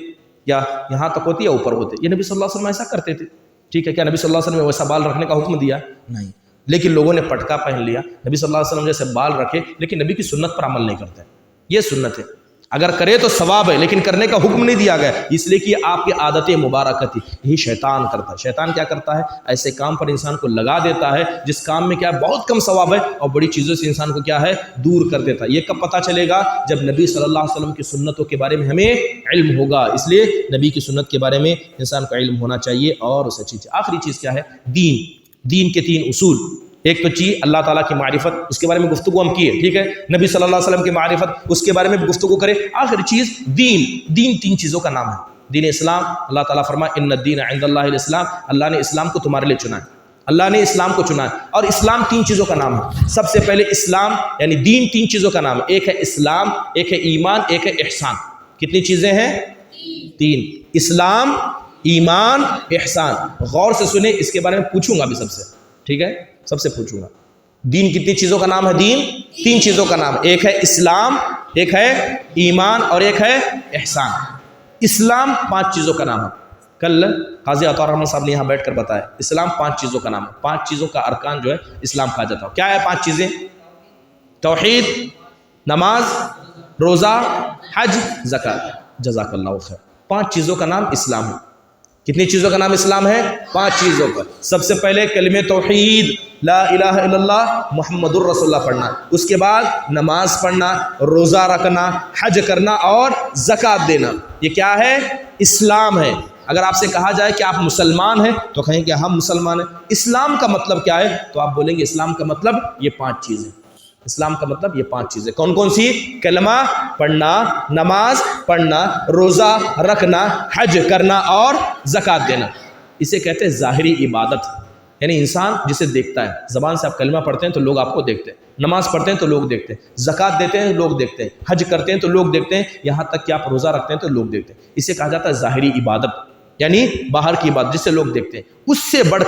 A: یا یہاں تک ہوتے، یا اوپر ہوتے، یہ نبی صلی اللہ علیہ وسلم ایسا کرتے تھے، ٹھیک ہے۔ کیا نبی صلی اللہ علیہ وسلم نے ویسا بال رکھنے کا حکم دیا؟ نہیں، لیکن لوگوں نے پٹکا پہن لیا۔ نبی صلی اللہ علیہ وسلم جیسے بال رکھے لیکن نبی کی سنت پر عمل نہیں کرتے، یہ سنت ہے، اگر کرے تو ثواب ہے، لیکن کرنے کا حکم نہیں دیا گیا، اس لیے کہ آپ کی عادت مبارکہ تھی۔ یہی شیطان کرتا ہے۔ شیطان کیا کرتا ہے؟ ایسے کام پر انسان کو لگا دیتا ہے جس کام میں کیا ہے بہت کم ثواب ہے، اور بڑی چیزوں سے انسان کو کیا ہے دور کر دیتا ہے۔ یہ کب پتہ چلے گا؟ جب نبی صلی اللہ علیہ وسلم کی سنتوں کے بارے میں ہمیں علم ہوگا۔ اس لیے نبی کی سنت کے بارے میں انسان کو علم ہونا چاہیے۔ اور اس اچھی چیز آخری چیز کیا ہے؟ دین کے 3 اصول۔ ایک تو چیز اللہ تعالیٰ کی معرفت، اس کے بارے میں گفتگو ہم کیے، ٹھیک ہے۔ نبی صلی اللہ علیہ وسلم کی معرفت، اس کے بارے میں بھی گفتگو کرے۔ آخری چیز دین 3 چیزوں کا نام ہے۔ دین اسلام، اللہ تعالیٰ فرمائے ان الدین عند اللہ الاسلام، اللہ نے اسلام کو تمہارے لیے چنا ہے، اللہ نے اسلام کو چنا ہے۔ اور اسلام 3 چیزوں کا نام ہے۔ سب سے پہلے اسلام یعنی دین 3 چیزوں کا نام ہے، ایک ہے اسلام، ایک ہے ایمان، ایک ہے احسان۔ کتنی چیزیں ہیں؟ 3۔ اسلام، ایمان، احسان۔ غور سے سنیں، اس کے بارے میں پوچھوں گا بھی سب سے، ٹھیک ہے، سب سے پوچھوں گا۔ دین کتنی چیزوں کا نام ہے؟ دین 3 چیزوں کا نام ہے، ایک ہے اسلام، ایک ہے ایمان، اور ایک ہے احسان۔ اسلام 5 چیزوں کا نام ہے۔ کل قاضی عطا الرحمن صاحب نے یہاں بیٹھ کر بتایا، اسلام 5 چیزوں کا نام ہے۔ 5 چیزوں کا ارکان جو ہے اسلام کہا جاتا ہے۔ کیا ہے 5 چیزیں؟ توحید، نماز، روزہ، حج، زکوٰۃ۔ جزاک اللہ خیر۔ 5 چیزوں کا نام اسلام ہے۔ کتنی چیزوں کا نام اسلام ہے؟ 5 چیزوں کا۔ سب سے پہلے کلمہ توحید، لا الہ الا اللہ محمد الرسول اللہ پڑھنا، اس کے بعد نماز پڑھنا، روزہ رکھنا، حج کرنا اور زکوٰۃ دینا۔ یہ کیا ہے؟ اسلام ہے۔ اگر آپ سے کہا جائے کہ آپ مسلمان ہیں تو کہیں کہ ہم مسلمان ہیں۔ اسلام کا مطلب کیا ہے؟ تو آپ بولیں گے اسلام کا مطلب یہ 5 چیزیں۔ اسلام کا مطلب یہ 5 چیزیں کون کون سی؟ کلمہ پڑھنا، نماز پڑھنا، روزہ رکھنا، حج کرنا اور زکوٰۃ دینا۔ اسے کہتے ہیں ظاہری عبادت، یعنی انسان جسے دیکھتا ہے۔ زبان سے آپ کلمہ پڑھتے ہیں تو لوگ آپ کو دیکھتے ہیں، نماز پڑھتے ہیں تو لوگ دیکھتے ہیں، زکوٰۃ دیتے ہیں تو لوگ دیکھتے ہیں، حج کرتے ہیں تو لوگ دیکھتے ہیں، یہاں تک کہ آپ روزہ رکھتے ہیں تو لوگ دیکھتے ہیں۔ اسے کہا جاتا ہے ظاہری عبادت، یعنی باہر کی عبادت جسے لوگ دیکھتے ہیں۔ اس سے بڑھ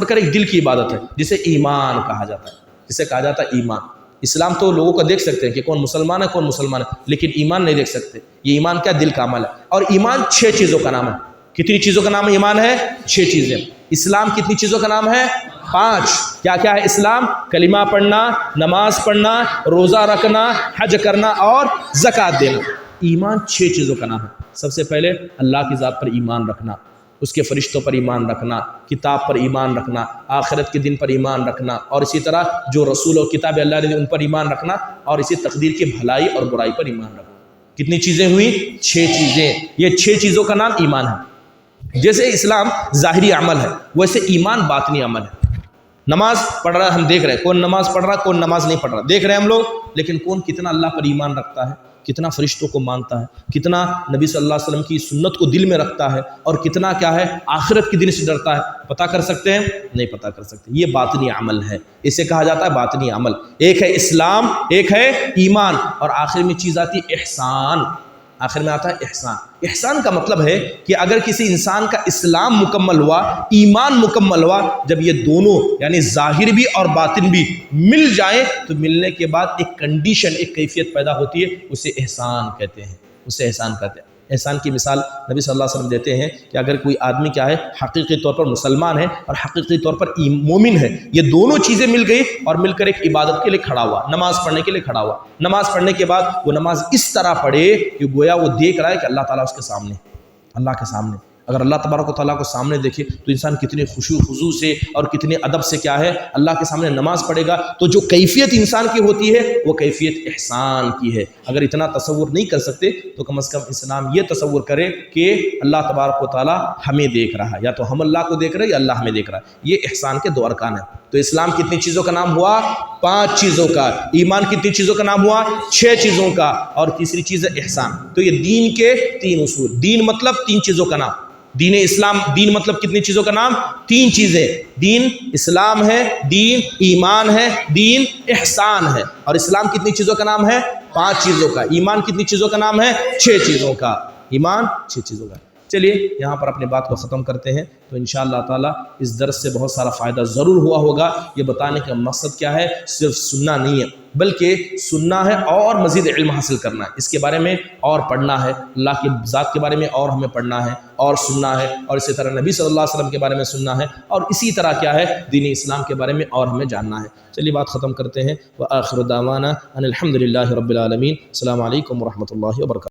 A: کر ایک دل کی عبادت ہے جسے ایمان کہا جاتا ہے، جسے کہا جاتا ہے ایمان۔ اسلام تو لوگوں کو دیکھ سکتے ہیں کہ کون مسلمان ہے کون مسلمان ہے، لیکن ایمان نہیں دیکھ سکتے۔ یہ ایمان کیا؟ دل کا عمل ہے۔ اور ایمان 6 چیزوں کا نام ہے۔ کتنی چیزوں کا نام ہے ایمان ہے؟ 6 چیزیں۔ اسلام کتنی چیزوں کا نام ہے؟ 5۔ کیا کیا ہے اسلام؟ کلمہ پڑھنا، نماز پڑھنا، روزہ رکھنا، حج کرنا اور زکوٰۃ دینا۔ ایمان 6 چیزوں کا نام ہے۔ سب سے پہلے اللہ کی ذات پر ایمان رکھنا، اس کے فرشتوں پر ایمان رکھنا، کتاب پر ایمان رکھنا، آخرت کے دن پر ایمان رکھنا، اور اسی طرح جو رسول اور کتاب اللہ نے ان پر ایمان رکھنا، اور اسی تقدیر کی بھلائی اور برائی پر ایمان رکھنا۔ کتنی چیزیں ہوئی؟ 6 چیزیں۔ یہ 6 چیزوں کا نام ایمان ہے۔ جیسے اسلام ظاہری عمل ہے ویسے ایمان باطنی عمل ہے۔ نماز پڑھ رہا ہے، ہم دیکھ رہے ہیں کون نماز پڑھ رہا ہے کون نماز نہیں پڑھ رہا، دیکھ رہے ہیں ہم لوگ، لیکن کون کتنا اللہ پر ایمان رکھتا ہے، کتنا فرشتوں کو مانتا ہے، کتنا نبی صلی اللہ علیہ وسلم کی سنت کو دل میں رکھتا ہے، اور کتنا کیا ہے آخرت کے دن سے ڈرتا ہے، پتہ کر سکتے ہیں؟ نہیں پتہ کر سکتے۔ یہ باطنی عمل ہے، اسے کہا جاتا ہے باطنی عمل۔ ایک ہے اسلام، ایک ہے ایمان، اور آخر میں چیز آتی ہے احسان۔ آخر میں آتا ہے احسان۔ احسان کا مطلب ہے کہ اگر کسی انسان کا اسلام مکمل ہوا، ایمان مکمل ہوا، جب یہ دونوں یعنی ظاہر بھی اور باطن بھی مل جائیں تو ملنے کے بعد ایک کنڈیشن، ایک کیفیت پیدا ہوتی ہے، اسے احسان کہتے ہیں، اسے احسان کہتے ہیں۔ احسان کی مثال نبی صلی اللہ علیہ وسلم دیتے ہیں کہ اگر کوئی آدمی کیا ہے حقیقی طور پر مسلمان ہے اور حقیقی طور پر مومن ہے، یہ دونوں چیزیں مل گئی اور مل کر ایک عبادت کے لیے کھڑا ہوا، نماز پڑھنے کے لیے کھڑا ہوا، نماز پڑھنے کے بعد وہ نماز اس طرح پڑھے کہ گویا وہ دیکھ رہا ہے کہ اللہ تعالیٰ اس کے سامنے، اللہ کے سامنے۔ اگر اللہ تبارک و تعالیٰ کو سامنے دیکھے تو انسان کتنے خشوع خضوع سے اور کتنے ادب سے کیا ہے اللہ کے سامنے نماز پڑھے گا، تو جو کیفیت انسان کی ہوتی ہے وہ کیفیت احسان کی ہے۔ اگر اتنا تصور نہیں کر سکتے تو کم از کم اسلام یہ تصور کرے کہ اللہ تبارک و تعالیٰ ہمیں دیکھ رہا ہے، یا تو ہم اللہ کو دیکھ رہے ہیں یا اللہ ہمیں دیکھ رہا ہے۔ یہ احسان کے دو ارکان ہیں۔ تو اسلام کتنی چیزوں کا نام ہوا؟ 5 چیزوں کا۔ ایمان کتنی چیزوں کا نام ہوا؟ 6 چیزوں کا۔ اور تیسری چیز ہے احسان۔ تو یہ دین کے 3 اصول۔ دین مطلب 3 چیزوں کا نام۔ دین اسلام، دین مطلب کتنی چیزوں کا نام؟ 3 چیزیں۔ دین اسلام ہے، دین ایمان ہے، دین احسان ہے۔ اور اسلام کتنی چیزوں کا نام ہے؟ 5 چیزوں کا۔ ایمان کتنی چیزوں کا نام ہے؟ 6 چیزوں کا۔ ایمان 6 چیزوں کا۔ چلیے یہاں پر اپنے بات کو ختم کرتے ہیں۔ تو انشاءاللہ تعالیٰ اس درس سے بہت سارا فائدہ ضرور ہوا ہوگا۔ یہ بتانے کا مقصد کیا ہے؟ صرف سننا نہیں ہے، بلکہ سننا ہے اور مزید علم حاصل کرنا ہے، اس کے بارے میں اور پڑھنا ہے، اللہ کی ذات کے بارے میں اور ہمیں پڑھنا ہے اور سننا ہے، اور اسی طرح نبی صلی اللہ علیہ وسلم کے بارے میں سننا ہے، اور اسی طرح کیا ہے دین اسلام کے بارے میں اور ہمیں جاننا ہے۔ چلیے بات ختم کرتے ہیں۔ وآخر دعوانا ان الحمد للہ رب العالمین۔ السلام علیکم ورحمۃ اللہ وبرکاتہ۔